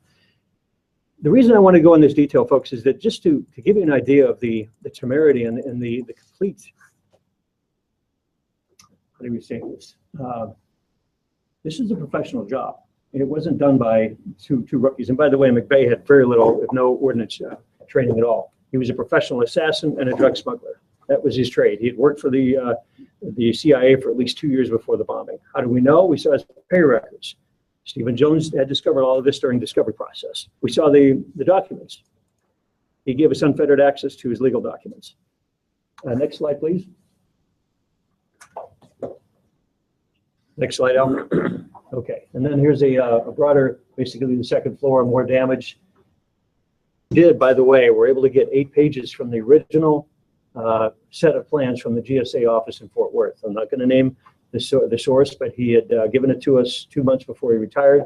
the reason I want to go in this detail, folks, is that just to give you an idea of the temerity and the complete, how do we say this? This is a professional job. It wasn't done by two rookies. And by the way, McVeigh had very little, if no ordnance training at all. He was a professional assassin and a drug smuggler. That was his trade. He had worked for the CIA for at least 2 years before the bombing. How do we know? We saw his pay records. Stephen Jones had discovered all of this during the discovery process. We saw the documents. He gave us unfettered access to his legal documents. Next slide, please. Next slide, Al. Okay, and then here's a broader, basically the second floor, more damage. By the way, we're able to get 8 pages from the original set of plans from the GSA office in Fort Worth. I'm not going to name the source, but he had given it to us 2 months before he retired.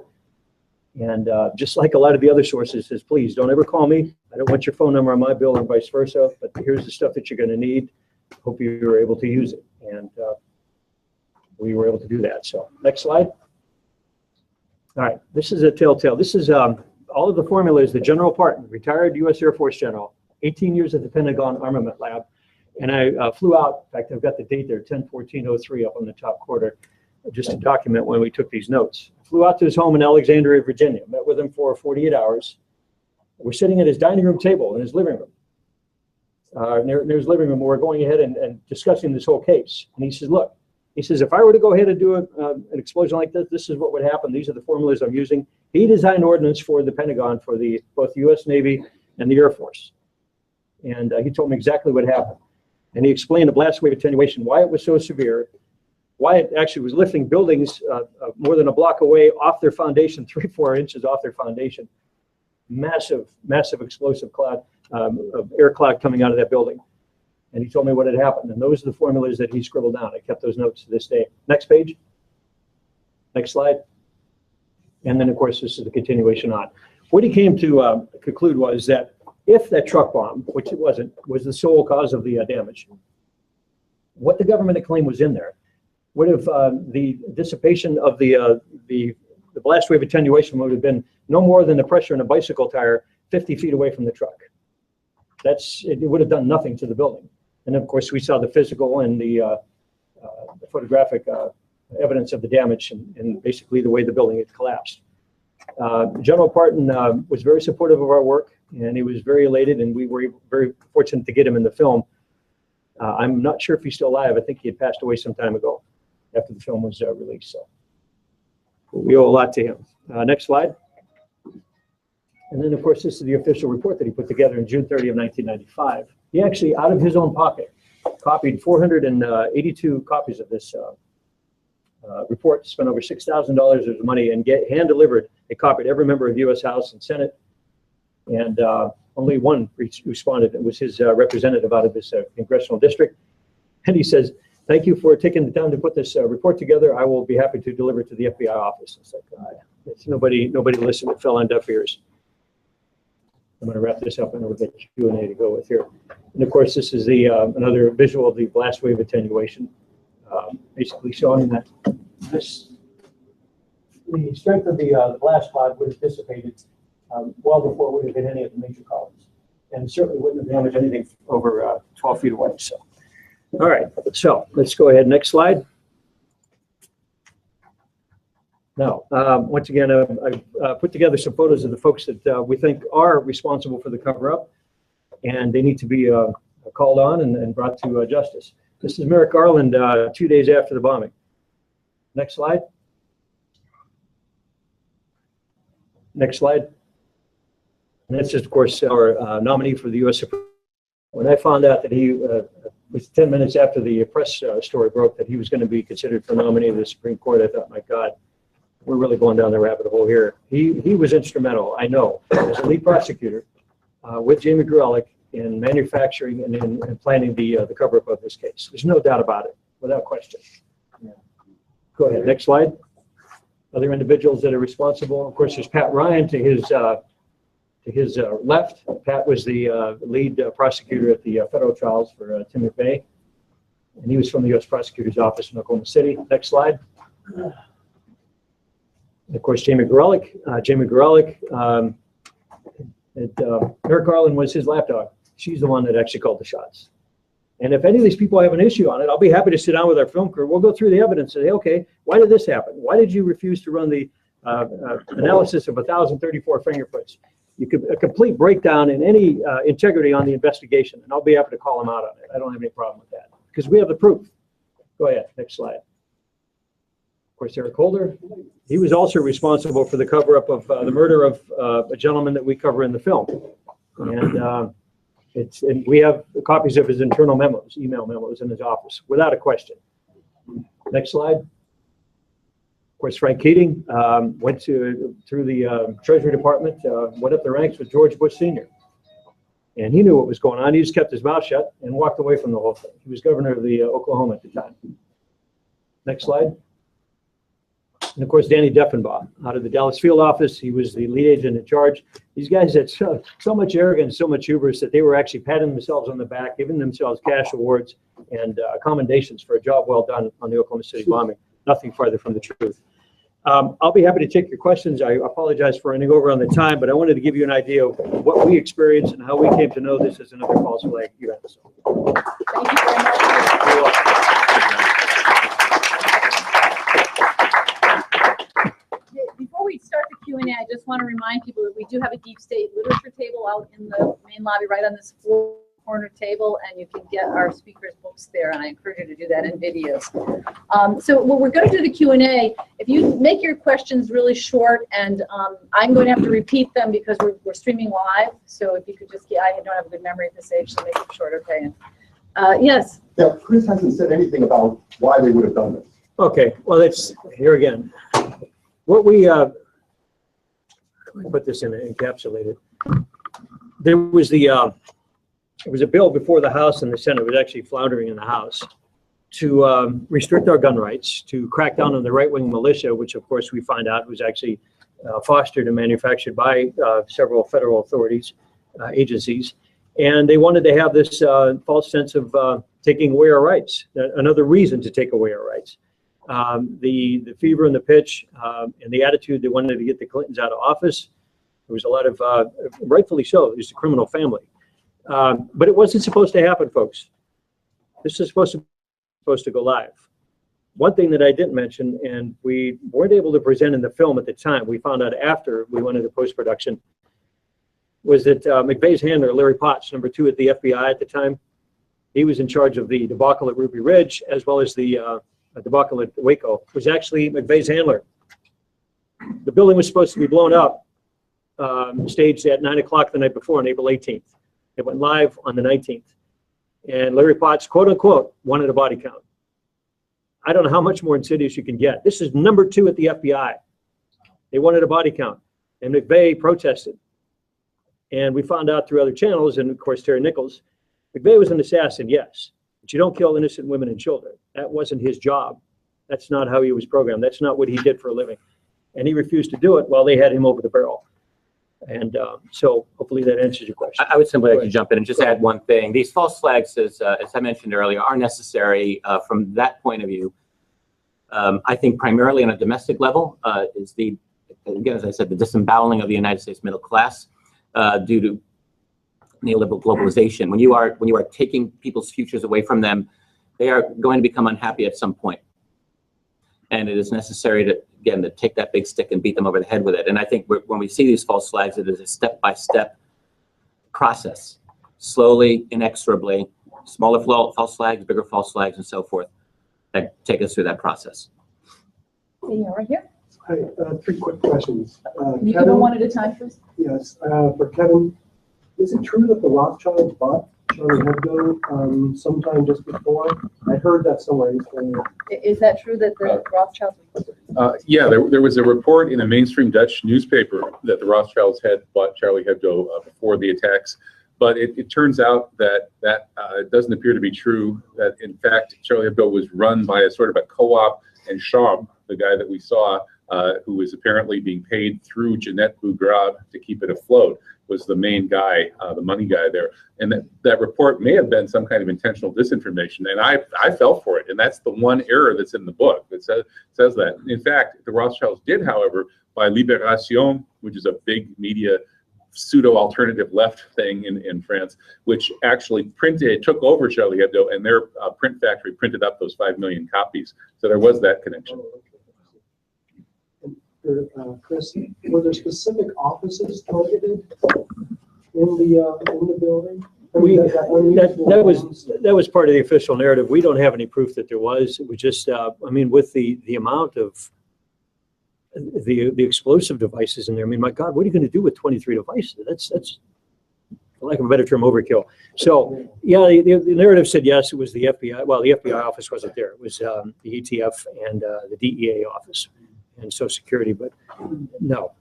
And just like a lot of the other sources, says, please don't ever call me. I don't want your phone number on my bill and vice versa, but here's the stuff that you're going to need. Hope you were able to use it. And we were able to do that. So next slide. All right, this is a telltale. This is all of the formulas, the General Parton, retired U.S. Air Force general, 18 years at the Pentagon Armament Lab. And I flew out, in fact, I've got the date there, 10/14/03 up on the top quarter, just to document when we took these notes. Flew out to his home in Alexandria, Virginia, met with him for 48 hours. We're sitting at his dining room table in his living room. Near his living room, we're going ahead and discussing this whole case. And he says, look, He says, if I were to go ahead and do an explosion like this, this is what would happen. These are the formulas I'm using. He designed ordnance for the Pentagon for both the U.S. Navy and the Air Force. And he told me exactly what happened. And he explained the blast wave attenuation, why it was so severe, why it actually was lifting buildings more than a block away off their foundation, 3-4 inches off their foundation. Massive, massive explosive cloud, of air cloud coming out of that building. And he told me what had happened. And those are the formulas that he scribbled down. I kept those notes to this day. Next page. Next slide. And then, of course, this is the continuation on. What he came to conclude was that if that truck bomb, which it wasn't, was the sole cause of the damage, what the government had claimed was in there would have the dissipation of the blast wave attenuation would have been no more than the pressure in a bicycle tire 50 feet away from the truck. It would have done nothing to the building. And of course, we saw the physical and the photographic evidence of the damage and basically the way the building had collapsed. General Parton was very supportive of our work, and he was very elated, and we were very fortunate to get him in the film. I'm not sure if he's still alive. I think he had passed away some time ago after the film was released. So we owe a lot to him. Next slide. And then, of course, this is the official report that he put together in June 30 of 1995. He actually, out of his own pocket, copied 482 copies of this report, spent over $6,000 of money, and hand-delivered a copy to every member of the U.S. House and Senate. And only one responded. It was his representative out of this congressional district. And he says, thank you for taking the time to put this report together. I will be happy to deliver it to the FBI office. It's like, it's nobody listened. It fell on deaf ears. I'm going to wrap this up and we'll get Q&A to go with here. And of course, this is the another visual of the blast wave attenuation, basically showing that the strength of the blast cloud would have dissipated well before it would have hit any of the major columns, and certainly wouldn't have damaged anything over 12 feet away. So, all right, so let's go ahead. Next slide. Now, once again, I've put together some photos of the folks that we think are responsible for the cover-up, and they need to be called on and brought to justice. This is Merrick Garland 2 days after the bombing. Next slide. Next slide. And that's just, of course, our nominee for the U.S. Supreme Court. When I found out that he was 10 minutes after the press story broke that he was going to be considered for nominee of the Supreme Court, I thought, my God, we're really going down the rabbit hole here. He was instrumental, I know, as a lead prosecutor with Jamie Gorelick in manufacturing and in planning the cover-up of this case. There's no doubt about it, without question. Yeah. Go ahead, next slide. Other individuals that are responsible, of course, there's Pat Ryan to his left. Pat was the lead prosecutor at the federal trials for Tim McVeigh, and he was from the U.S. Prosecutor's Office in Oklahoma City. Next slide. And of course, Jamie Gorelick. Merrick Garland was his lapdog. She's the one that actually called the shots. And if any of these people have an issue on it, I'll be happy to sit down with our film crew. We'll go through the evidence and say, okay, why did this happen? Why did you refuse to run the analysis of 1,034 fingerprints? You could a complete breakdown in any integrity on the investigation, and I'll be happy to call them out on it. I don't have any problem with that because we have the proof. Go ahead, next slide. Of course, Eric Holder, he was also responsible for the cover-up of the murder of a gentleman that we cover in the film. And we have copies of his internal memos, email memos in his office, without a question. Next slide. Of course, Frank Keating went through the Treasury Department, went up the ranks with George Bush Sr. And he knew what was going on. He just kept his mouth shut and walked away from the whole thing. He was governor of the Oklahoma at the time. Next slide. And of course, Danny Deffenbaugh out of the Dallas field office. He was the lead agent in charge. These guys had so much arrogance, so much hubris that they were actually patting themselves on the back, giving themselves cash awards and commendations for a job well done on the Oklahoma City bombing. Nothing farther from the truth. I'll be happy to take your questions. I apologize for running over on the time, but I wanted to give you an idea of what we experienced and how we came to know this as another false flag event. So. Thank you very much. Before we start the Q&A, I just want to remind people that we do have a deep state literature table out in the main lobby right on this floor. corner table, and you can get our speakers' books there, and I encourage you to do that in videos. So when we're going to do the Q&A, if you make your questions really short, and I'm going to have to repeat them because we're streaming live, so if you could just, I don't have a good memory at this age, so make them short, okay? Yes? Yeah, Chris hasn't said anything about why they would have done this. Okay, well, it's here again. What we let me put this in encapsulated. There was it was a bill before the House and the Senate. It was actually floundering in the House to restrict our gun rights, to crack down on the right-wing militia, which of course we find out was actually fostered and manufactured by several federal authorities, agencies. And they wanted to have this false sense of taking away our rights, another reason to take away our rights. The fever and the pitch and the attitude they wanted to get the Clintons out of office. There was a lot of, rightfully so, it was a criminal family. But it wasn't supposed to happen, folks. This is supposed to go live. One thing that I didn't mention, and we weren't able to present in the film at the time, we found out after we went into post-production, was that McVeigh's handler, Larry Potts, number 2 at the FBI at the time, he was in charge of the debacle at Ruby Ridge, as well as the debacle at Waco, was actually McVeigh's handler. The building was supposed to be blown up, staged at 9 o'clock the night before on April 18th. It went live on the 19th. And Larry Potts, quote unquote, wanted a body count. I don't know how much more insidious you can get. This is number 2 at the FBI. They wanted a body count. And McVeigh protested. And we found out through other channels, and of course Terry Nichols, McVeigh was an assassin, yes. But you don't kill innocent women and children. That wasn't his job. That's not how he was programmed. That's not what he did for a living. And he refused to do it while they had him over the barrel. And so hopefully that answers your question. I would simply like to jump in and just add one thing. These false flags, as I mentioned earlier, are necessary from that point of view. I think primarily on a domestic level is again, as I said, the disemboweling of the United States middle class due to neoliberal globalization. When you are taking people's futures away from them, they are going to become unhappy at some point. And it is necessary to take that big stick and beat them over the head with it. And I think when we see these false flags, it is a step-by-step process, slowly, inexorably, smaller false flags, bigger false flags, and so forth, that take us through that process. Yeah, right here. Hi, 3 quick questions. You can go one at a time, please. Yes, for Kevin, is it true that the Rothschilds bought Charlie Hebdo sometime just before? I heard that somewhere. Is that true that the Rothschilds? Yeah, there was a report in a mainstream Dutch newspaper that the Rothschilds had bought Charlie Hebdo before the attacks. But it turns out that it doesn't appear to be true, that in fact Charlie Hebdo was run by a sort of a co-op, and Schaub, the guy that we saw, who was apparently being paid through Jeanette Bougrab to keep it afloat, was the main guy, the money guy there. And that report may have been some kind of intentional disinformation, and I fell for it. And that's the one error that's in the book that says that. In fact, the Rothschilds did, however, buy Libération, which is a big media pseudo-alternative left thing in France, which actually took over Charlie Hebdo, and their print factory printed up those 5 million copies. So there was that connection. Chris, were there specific offices targeted in the building? That was part of the official narrative. We don't have any proof that there was. It was just, I mean, with the amount of the explosive devices in there. I mean, my God, what are you going to do with 23 devices? That's for lack of a better term, overkill. So yeah, the narrative said yes, it was the FBI. Well, the FBI office wasn't there. It was the ATF and the DEA office and Social Security. But no,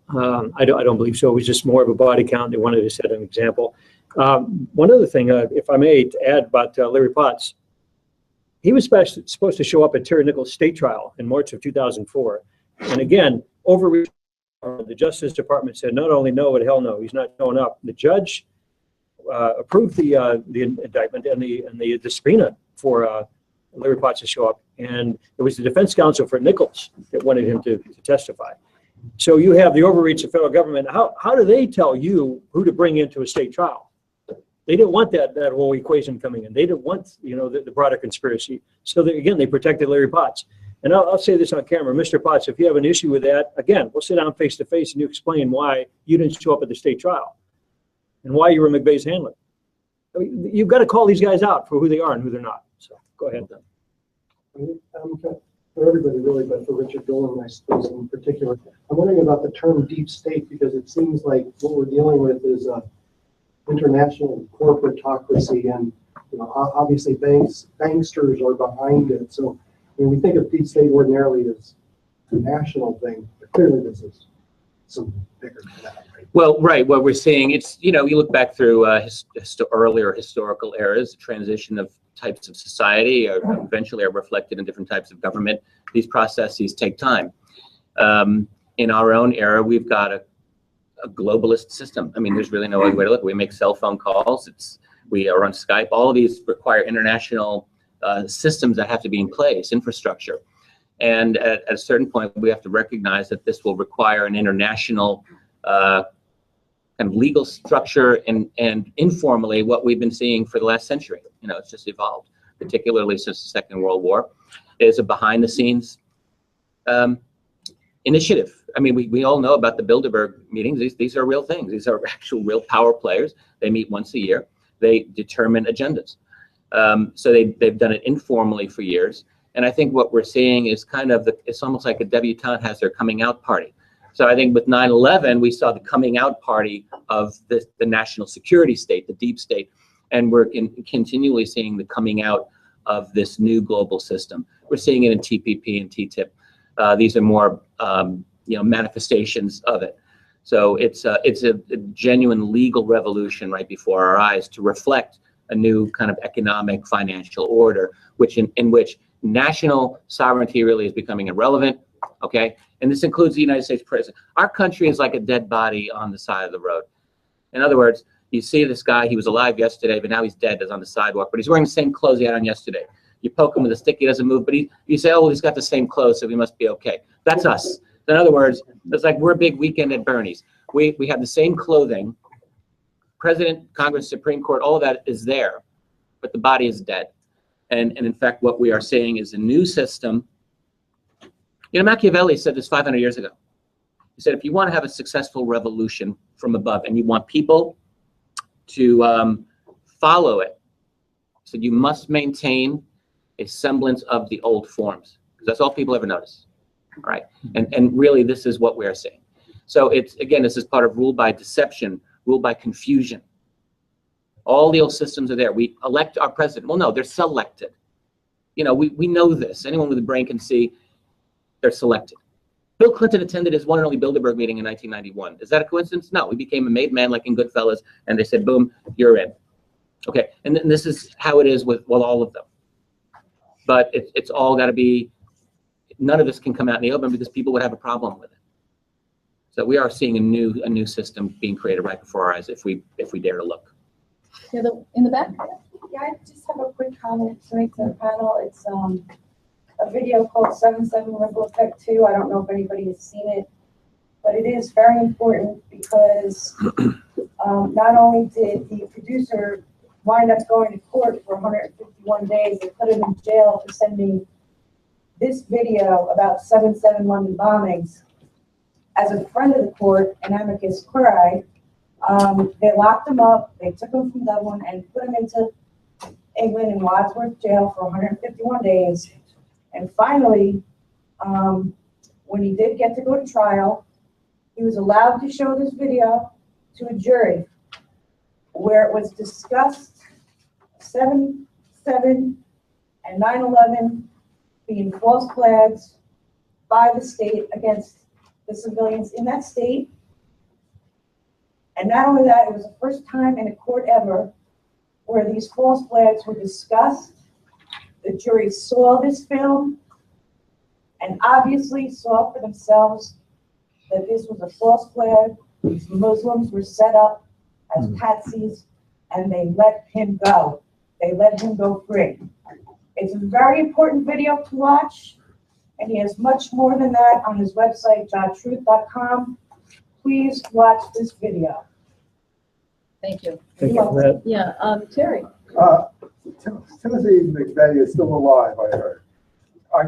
I don't believe so. It was just more of a body count. They wanted to set an example. One other thing, if I may, to add about Larry Potts, he was supposed to show up at Terry Nichols' state trial in March of 2004. And again, overreach. The Justice Department said not only no, but hell no, he's not showing up. The judge approved the indictment and the subpoena for Larry Potts to show up. And it was the defense counsel for Nichols that wanted him to testify. So you have the overreach of federal government. How do they tell you who to bring into a state trial? They didn't want that whole equation coming in. They didn't want, the broader conspiracy. So again, they protected Larry Potts. And I'll say this on camera, Mr. Potts, if you have an issue with that, again, we'll sit down face to face and you explain why you didn't show up at the state trial and why you were McVeigh's handler. I mean, you've got to call these guys out for who they are and who they're not. So go ahead. For everybody really, but for Richard Dolan, I suppose in particular, I'm wondering about the term deep state, because it seems like what we're dealing with is international corporatocracy, and obviously banksters are behind it. So when we think of deep state ordinarily as a national thing, but clearly this is something bigger than that. Right? Well, right. What we're seeing, it's, you look back through earlier historical eras, the transition of types of society eventually are reflected in different types of government. These processes take time. In our own era, we've got a globalist system. I mean, there's really no other way to look. We make cell phone calls. We are on Skype. All of these require international systems that have to be in place, infrastructure. And at a certain point, we have to recognize that this will require an international kind of legal structure, and informally what we've been seeing for the last century. It's just evolved, particularly since the Second World War, is a behind-the-scenes initiative. I mean, we all know about the Bilderberg meetings. These are real things. These are actual real power players. They meet once a year. They determine agendas. So they've done it informally for years. And I think what we're seeing is kind of it's almost like a debutante has their coming out party. So I think with 9/11, we saw the coming out party of the national security state, the deep state, and we're continually seeing the coming out of this new global system. We're seeing it in TPP and TTIP. These are more manifestations of it. So it's a genuine legal revolution right before our eyes to reflect a new kind of economic financial order, in which national sovereignty really is becoming irrelevant. Okay, and this includes the United States president. Our country is like a dead body on the side of the road. In other words, you see this guy, he was alive yesterday, but now he's dead, is on the sidewalk, but he's wearing the same clothes he had on yesterday. You poke him with a stick, he doesn't move, but you say, oh, well, he's got the same clothes, so he must be okay. That's us. In other words, it's like we're a big weekend at Bernie's. We have the same clothing. President, Congress, Supreme Court, all of that is there, but the body is dead. And in fact, what we are seeing is a new system. Machiavelli said this 500 years ago. He said, if you want to have a successful revolution from above and you want people to follow it, he said, you must maintain a semblance of the old forms, because that's all people ever notice. All right. And really, this is what we're seeing. So this is part of rule by deception, rule by confusion. All the old systems are there. We elect our president. Well, no, they're selected. We know this. Anyone with a brain can see they're selected. Bill Clinton attended his one and only Bilderberg meeting in 1991. Is that a coincidence? No, he became a made man like in Goodfellas, and they said, boom, you're in. Okay, and this is how it is with all of them. But it's all got to be, none of this can come out in the open because people would have a problem with it. So we are seeing a new system being created right before our eyes if we dare to look. Yeah, in the back? Yeah, I just have a quick comment to make to the panel. It's a video called 7/7 Ripple Effect 2. I don't know if anybody has seen it, but it is very important because not only did the producer wind up going to court for 151 days, they put him in jail for sending this video about 7/7 London bombings. As a friend of the court, an amicus curiae, they locked him up, they took him from Dublin and put him into England in Wadsworth jail for 151 days. And finally, when he did get to go to trial, he was allowed to show this video to a jury where it was discussed 7/7 and 9/11 being false flags by the state against the civilians in that state. And not only that, it was the first time in a court ever where these false flags were discussed. The jury saw this film and obviously saw for themselves that this was a false flag. These Muslims were set up as patsies, and they let him go. They let him go free. It's a very important video to watch, and he has much more than that on his website, jawtruth.com. Please watch this video. Thank you. Thank you for that. Yeah, Terry. Timothy McVeigh is still alive, I heard.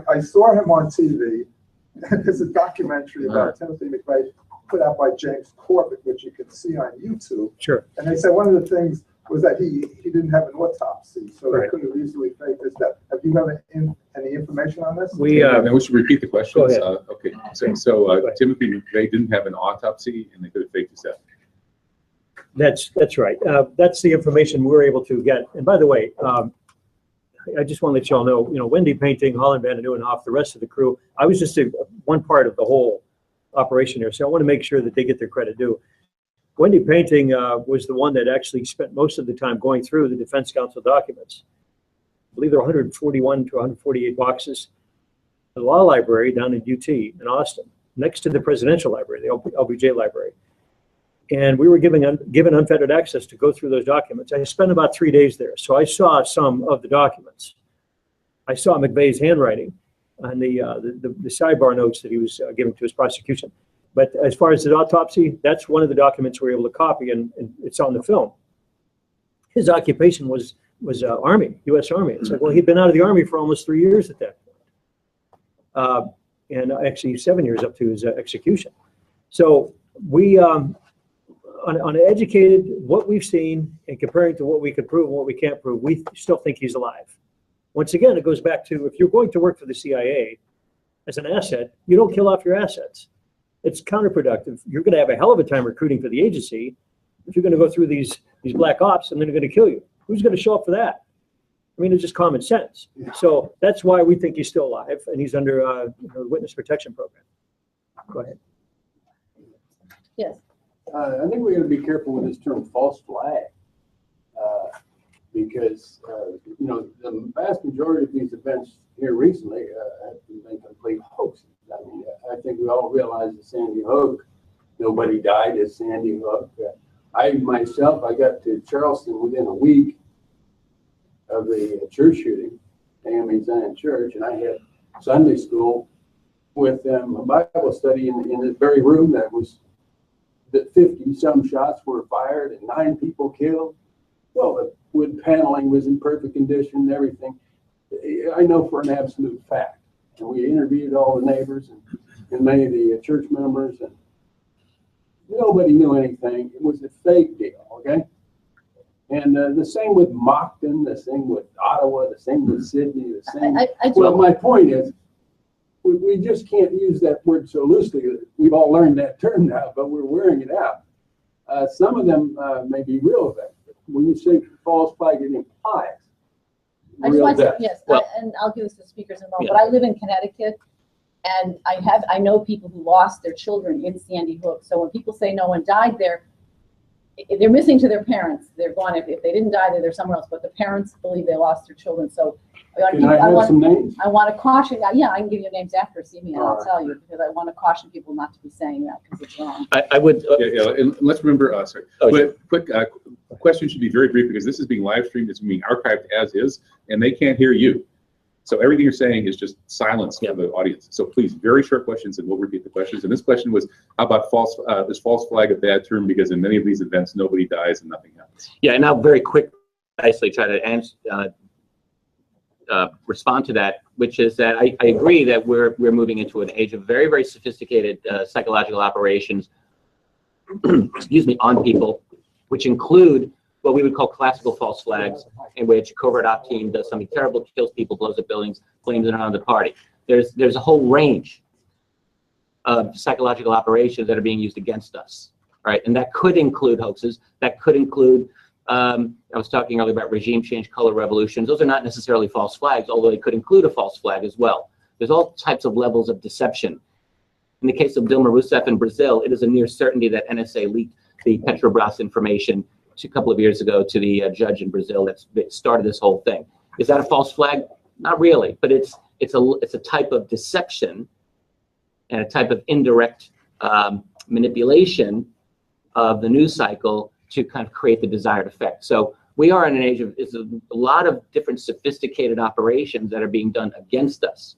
I saw him on TV. There's a documentary about Timothy McVeigh put out by James Corbett, which you can see on YouTube. Sure. And they said one of the things was that he didn't have an autopsy, so they Right. could have easily faked this death. Have you got any information on this? Now we should repeat the questions. Go ahead. Okay, so Timothy McVeigh didn't have an autopsy and they could have faked his death. That's right. That's the information we're able to get. And by the way, I just want to let you all know, Wendy Painting, Holland Van Nieuwenhof, the rest of the crew, I was just one part of the whole operation here. So I want to make sure that they get their credit due. Wendy Painting was the one that actually spent most of the time going through the Defense Council documents. I believe there are 141 to 148 boxes. The law library down in UT in Austin, next to the presidential library, the LBJ library. And we were given unfettered access to go through those documents. I spent about 3 days there. So I saw some of the documents. I saw McVeigh's handwriting on the sidebar notes that he was giving to his prosecution. But as far as the autopsy, that's one of the documents we were able to copy, and it's on the film. His occupation was Army, U.S. Army. It's like, well, he'd been out of the Army for almost 3 years at that point. And actually 7 years up to his execution. So we, on educated, what we've seen, and comparing to what we could prove and what we can't prove, we still think he's alive. Once again, it goes back to, if you're going to work for the CIA as an asset, you don't kill off your assets. It's counterproductive. You're going to have a hell of a time recruiting for the agency if you're going to go through these black ops and then they're going to kill you. Who's going to show up for that? I mean, it's just common sense. So that's why we think he's still alive, and he's under the Witness Protection Program. Go ahead. Yes. I think we're going to be careful with this term false flag, because the vast majority of these events here recently have been complete hoaxes. I mean, I think we all realize that Sandy Hook, nobody died at Sandy Hook. I myself, I got to Charleston within a week of the church shooting, AME Zion Church, and I had Sunday school with them, a Bible study in this very room that 50-some shots were fired and 9 people killed. Well, the wood paneling was in perfect condition and everything. I know for an absolute fact. And we interviewed all the neighbors and many of the church members, and nobody knew anything. It was a fake deal, okay? And the same with Moncton, the same with Ottawa, the same with Sydney, the same. Well, my point is, we just can't use that word so loosely. We've all learned that term now, but we're wearing it out. Some of them may be real events. When you say false flag, it implies I just want to say, death. yes, Well, and I'll give this to speakers involved, Yeah. but I live in Connecticut, and I know people who lost their children in Sandy Hook. So when people say no one died there, they're missing to their parents. They're gone. If they didn't die there, they're somewhere else. But the parents believe they lost their children. So Can I have some names? I want to caution. Yeah, I can give you names after. See me, and I'll All right. tell you, because I want to caution people not to be saying that because it's wrong. I would. And let's remember, sorry, Oh, but quick question should be very brief because this is being live streamed, it's being archived as is, and they can't hear you. So everything you're saying is just silence for the audience. So please, very short questions, and we'll repeat the questions. And this question was, how about this false flag a bad term? Because in many of these events, nobody dies and nothing happens. Yeah, and I'll very quick, nicely try to answer, respond to that, which is that I agree that we're moving into an age of very, very sophisticated psychological operations, excuse me, on people, which include what we would call classical false flags, in which covert op team does something terrible, kills people, blows up buildings, blames it on the party. There's a whole range of psychological operations that are being used against us, right? And that could include hoaxes. That could include, I was talking earlier about regime change, color revolutions. Those are not necessarily false flags, although they could include a false flag as well. There's all types of levels of deception. In the case of Dilma Rousseff in Brazil, it is a near certainty that NSA leaked the Petrobras information a couple of years ago to the judge in Brazil that started this whole thing. Is that a false flag? Not really, but it's a type of deception and a type of indirect manipulation of the news cycle to kind of create the desired effect. So we are in an age of a lot of different sophisticated operations that are being done against us.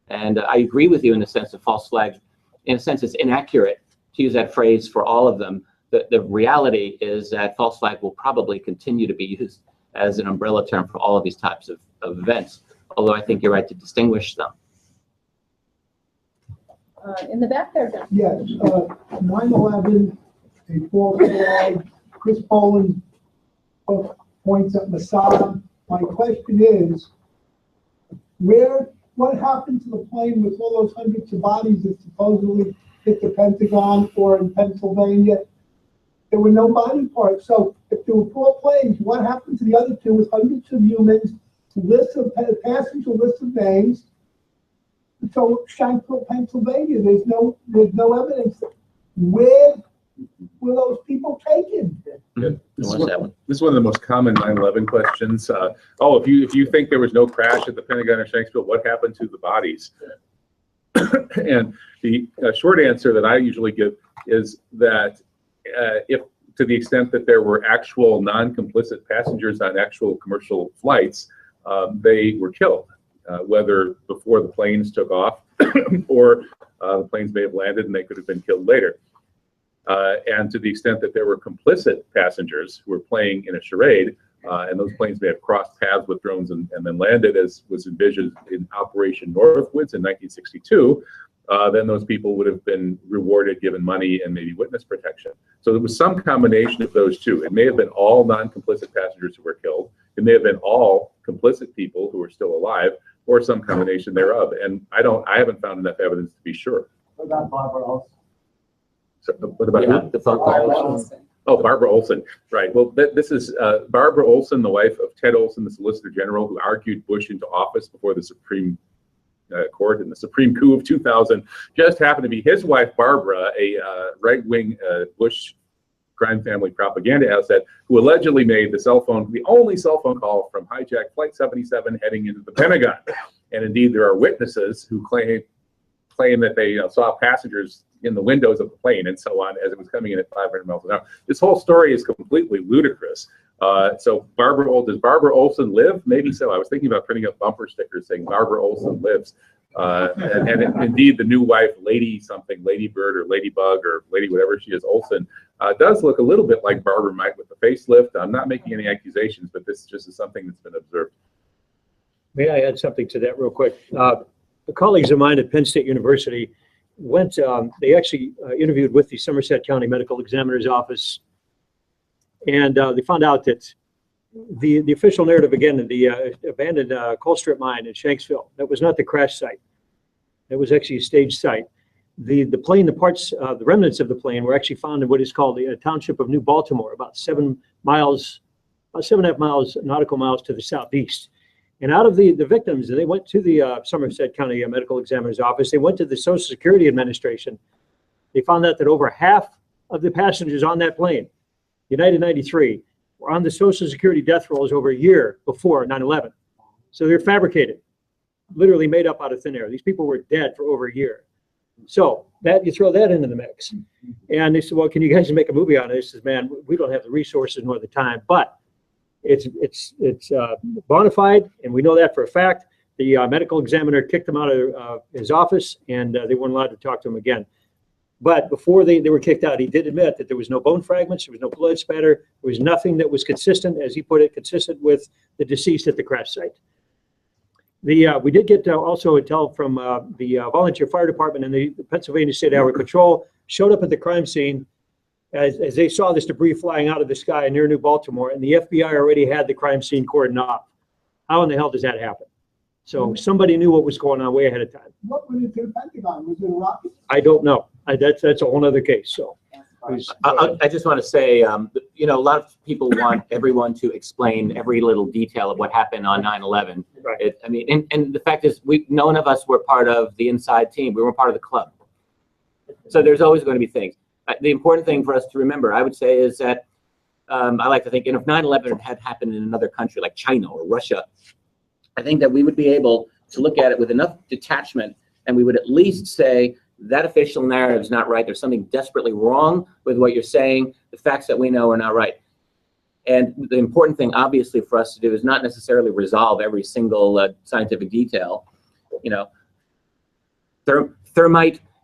And I agree with you in the sense of false flags. In a sense, it's inaccurate to use that phrase for all of them. The reality is that false flag will probably continue to be used as an umbrella term for all of these types of events, although I think you're right to distinguish them. In the back there, John. Yes, 9/11, a false flag, Chris Poland points at Mossad. My question is, what happened to the plane with all those hundreds of bodies that supposedly hit the Pentagon or in Pennsylvania? There were no body parts. So if there were 4 planes, what happened to the other 2 with hundreds of humans, lists of passenger lists of names? So Shanksville, Pennsylvania, there's no evidence. Where were those people taken? Yeah. This is one of the most common 9/11 questions. If you think there was no crash at the Pentagon or Shanksville, what happened to the bodies? And the short answer that I usually give is that if to the extent that there were actual non-complicit passengers on actual commercial flights, they were killed, whether before the planes took off or the planes may have landed and they could have been killed later. And to the extent that there were complicit passengers who were playing in a charade, and those planes may have crossed paths with drones and then landed, as was envisioned in Operation Northwoods in 1962, then those people would have been rewarded, given money, and maybe witness protection. So there was some combination of those two. It may have been all non-complicit passengers who were killed. It may have been all complicit people who are still alive, or some combination thereof. And I haven't found enough evidence to be sure. What about Barbara Olson? So, what about who? The phone call. Oh, Barbara Olson. Right. Well, this is Barbara Olson, the wife of Ted Olson, the Solicitor General, who argued Bush into office before the Supreme Court in the Supreme coup of 2000. Just happened to be his wife, Barbara, a right-wing Bush crime family propaganda outset, who allegedly made the only cell phone call from hijacked Flight 77 heading into the Pentagon. And indeed, there are witnesses who claim that they saw passengers in the windows of the plane and so on as it was coming in at 500 miles an hour. This whole story is completely ludicrous. So does Barbara Olson live? Maybe so. I was thinking about printing up bumper stickers saying Barbara Olson lives. Indeed, the new wife, Lady something, Lady Bird or Ladybug or Lady whatever she is, Olson, does look a little bit like Barbara might with the facelift. I'm not making any accusations, but this just is something that's been observed. May I add something to that real quick? The colleagues of mine at Penn State University they actually interviewed with the Somerset County Medical Examiner's Office, and they found out that the official narrative, again, the abandoned coal strip mine in Shanksville, that was not the crash site. That was actually a staged site. The plane, the remnants of the plane were actually found in what is called the township of New Baltimore, about 7.5 miles nautical miles to the southeast. And out of the victims, they went to the Somerset County Medical Examiner's Office. They went to the Social Security Administration. They found out that over half of the passengers on that plane, United 93, were on the Social Security death rolls over a year before 9/11. So they're fabricated, literally made up out of thin air. These people were dead for over a year. So you throw that into the mix. And they said, well, can you guys make a movie on it? I said, man, we don't have the resources nor the time, but it's bona fide, and we know that for a fact. The medical examiner kicked him out of his office, and they weren't allowed to talk to him again. But before they were kicked out, he did admit that there was no bone fragments, there was no blood spatter, there was nothing that was consistent, as he put it, consistent with the deceased at the crash site. We did get also intel from the volunteer fire department and the Pennsylvania State Highway Patrol showed up at the crime scene as they saw this debris flying out of the sky near New Baltimore, and the FBI already had the crime scene cordoned off. How in the hell does that happen? So somebody knew what was going on way ahead of time. What went into the Pentagon? Was it a rocket? I don't know. That's a whole other case. So I just want to say, a lot of people want everyone to explain every little detail of what happened on 9/11. Right. And the fact is, none of us were part of the inside team. We were part of the club. So there's always going to be things. The important thing for us to remember, I would say, is that I like to think, if 9/11 had happened in another country like China or Russia, I think that we would be able to look at it with enough detachment, and we would at least say that official narrative is not right. There's something desperately wrong with what you're saying. The facts that we know are not right. And the important thing, obviously, for us to do is not necessarily resolve every single scientific detail.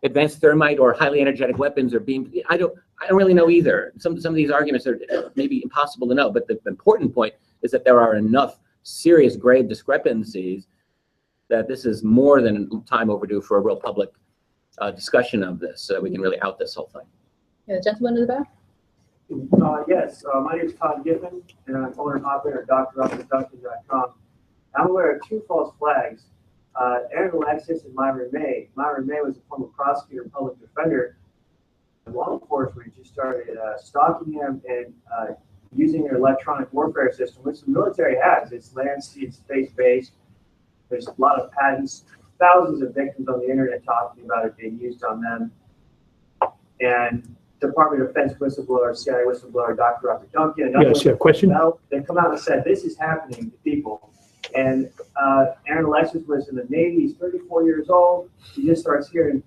Advanced thermite or highly energetic weapons or beam. I don't really know either. Some of these arguments are maybe impossible to know, but the important point is that there are enough serious grave discrepancies that this is more than time overdue for a real public discussion of this, so that we can really out this whole thing. Yeah, the gentleman in the back. Yes, my name is Todd Giffen, and I'm owner and operator of drrobinduction.com. I'm aware of two false flags. Aaron Alexis and Myron May. Myron May was a former prosecutor and public defender. And law enforcement just started stalking him and using their electronic warfare system, which the military has. It's land, sea, and space-based. There's a lot of patents, thousands of victims on the internet talking about it being used on them. And Department of Defense whistleblower, CIA whistleblower, Dr. Robert Duncan. Yes, yeah, question? They come out and said, this is happening to people. And Aaron Alexis was in the Navy. He's 34 years old. He just starts hearing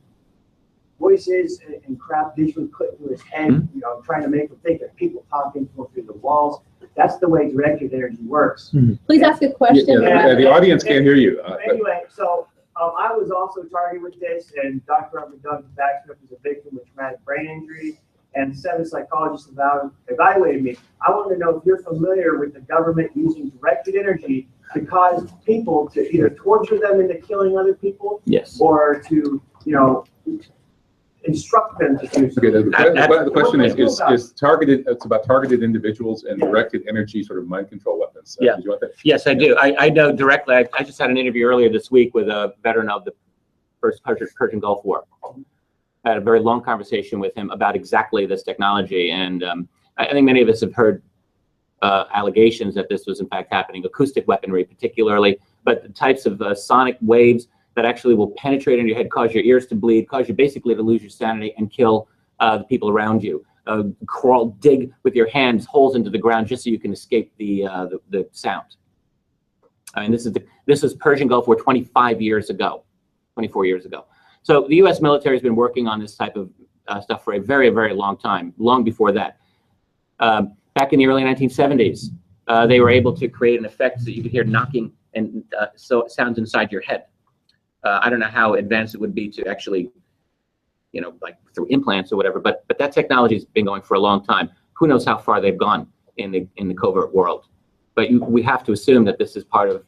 voices and crap visually put into his head, you know, trying to make him think that people talking to him through the walls. That's the way directed energy works. Please ask a question. The audience can't hear you. Anyway, so I was also targeted with this, and Dr. Robert Duncan backed was a victim with traumatic brain injury, and 7 psychologists evaluated me. I want to know if you're familiar with the government using directed energy to cause people to either torture them into killing other people, Yes. or to, you know, instruct them to do Okay, something. the question is targeted. It's about targeted individuals and directed energy, sort of mind control weapons. Yeah. Did you want that? Yes, I do. I know directly. I just had an interview earlier this week with a veteran of the first Persian Gulf War. I had a very long conversation with him about exactly this technology, and I think many of us have heard allegations that this was in fact happening, acoustic weaponry particularly, but the types of sonic waves that actually will penetrate into your head, cause your ears to bleed, cause you basically to lose your sanity and kill the people around you. Dig with your hands holes into the ground just so you can escape the sound. I mean, this is Persian Gulf War 25 years ago, 24 years ago. So the U.S. military has been working on this type of stuff for a very, very long time, long before that. Back in the early 1970s, they were able to create an effect so that you could hear knocking and so it sounds inside your head. I don't know how advanced it would be to actually, you know, like through implants or whatever, but that technology has been going for a long time. Who knows how far they've gone in the covert world? But we have to assume that this is part of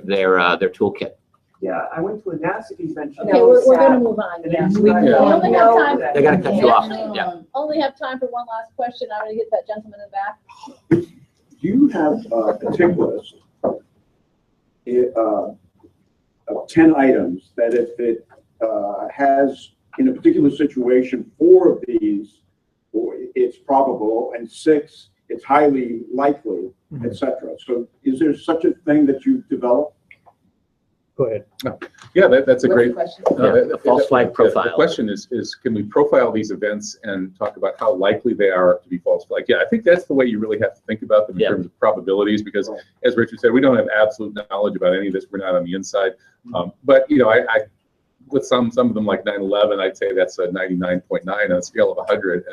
their toolkit. Yeah, I went to a NASA convention. Okay, we're going to move on. Yeah. We only have time. They got to cut you off. Yeah. Only have time for one last question. I'm going to get that gentleman in the back. Do you have a tick list of 10 items that if it has, in a particular situation, 4 of these, it's probable, and 6, it's highly likely, etc. So is there such a thing that you've developed? Go ahead. Yeah, that's a great question. The false flag profile. The question is can we profile these events and talk about how likely they are to be false flags? Yeah, I think that's the way you really have to think about them in terms of probabilities, because as Richard said, we don't have absolute knowledge about any of this. We're not on the inside. But you know, I with some of them like 9/11, I'd say that's a 99.9 on a scale of 100.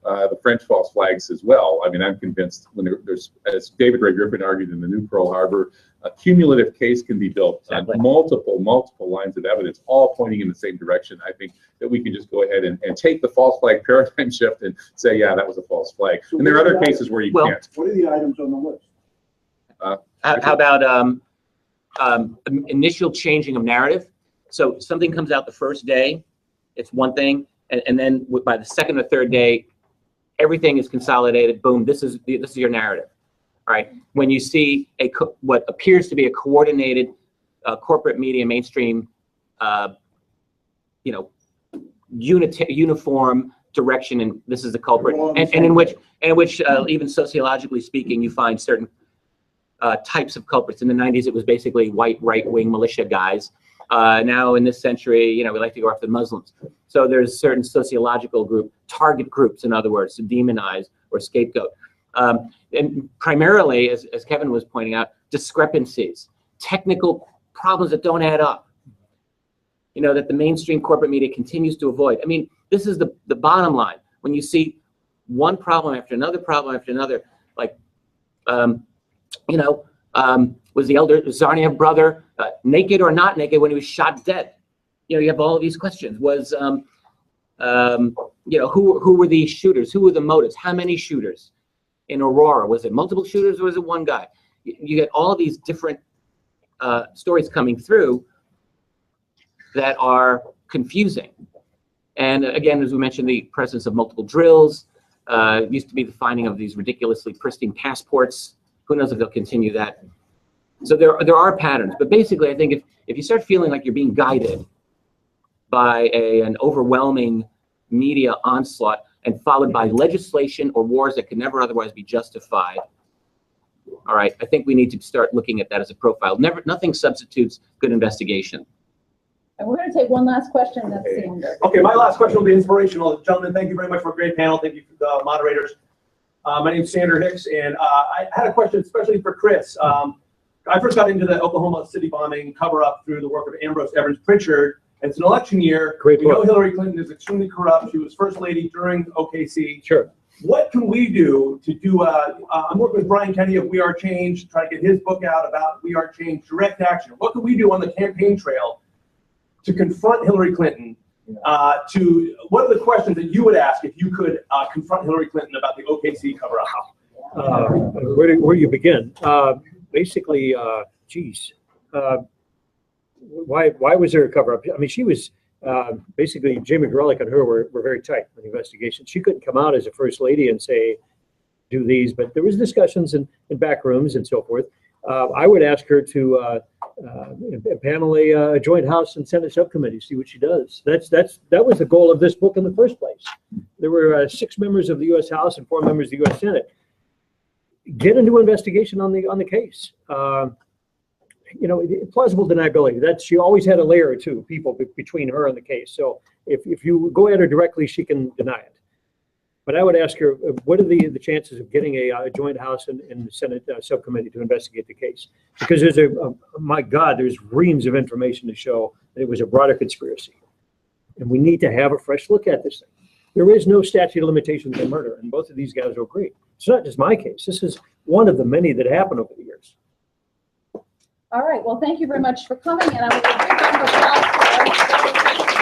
The French false flags as well. I mean, I'm convinced when there's, as David Ray Griffin argued in the new Pearl Harbor, a cumulative case can be built on multiple lines of evidence, all pointing in the same direction. I think that we can just go ahead and take the false flag paradigm shift and say, yeah, that was a false flag. So and there are other cases where you can't. What are the items on the list? How about initial changing of narrative? So something comes out the first day, it's one thing, and then by the second or third day, everything is consolidated. Boom! This is your narrative. All right. When you see what appears to be a coordinated corporate media mainstream, uniform direction, and this is the culprit, and in which even sociologically speaking, you find certain types of culprits. In the 90s, it was basically white right-wing militia guys. Now in this century, we like to go after the Muslims. So there's certain sociological target groups, in other words, to demonize or scapegoat. And primarily, as Kevin was pointing out, discrepancies, technical problems that don't add up, that the mainstream corporate media continues to avoid. I mean, this is the bottom line. When you see one problem after another problem after another, like, was the elder Tsarnaev brother naked or not naked when he was shot dead? You have all of these questions. Was, who were the shooters? Who were the motives? How many shooters? In Aurora, was it multiple shooters or was it one guy? You get all these different stories coming through that are confusing. And again, as we mentioned, the presence of multiple drills, Used to be the finding of these ridiculously pristine passports. Who knows if they'll continue that? So there are patterns, but basically, I think if you start feeling like you're being guided by an overwhelming media onslaught and followed by legislation or wars that could never otherwise be justified, all right, I think we need to start looking at that as a profile. Nothing substitutes good investigation. And we're going to take one last question. That's Sander. Okay, my last question will be inspirational. Gentlemen, thank you very much for a great panel. Thank you for the moderators. My name is Sander Hicks, and I had a question especially for Chris. I first got into the Oklahoma City bombing cover-up through the work of Ambrose Evans Pritchard. It's an election year. Great We know book. Hillary Clinton is extremely corrupt. She was first lady during OKC. Sure. What can we do to do, I'm working with Brian Kenny of We Are Change, trying to get his book out about We Are Change, direct action. What can we do on the campaign trail to confront Hillary Clinton? What are the questions that you would ask if you could confront Hillary Clinton about the OKC cover-up? Where do you begin? Basically, why was there a cover-up? I mean, she was basically, Jamie Gorelick and her were very tight in the investigation. She couldn't come out as a first lady and say, do these, but there was discussions in back rooms and so forth. I would ask her to panel a joint House and Senate subcommittee, see what she does. That was the goal of this book in the first place. There were 6 members of the U.S. House and 4 members of the U.S. Senate. Get a new investigation on the case. You know, plausible deniability. That she always had a layer or two people between her and the case. So if you go at her directly, she can deny it. But I would ask her, what are the chances of getting a joint House and Senate subcommittee to investigate the case? Because there's my God, there's reams of information to show that it was a broader conspiracy. And we need to have a fresh look at this thing. There is no statute of limitations on murder, and both of these guys will agree. It's not just my case. This is one of the many that happened over the years. All right. Well, thank you very much for coming, and I will give a big round of applause for our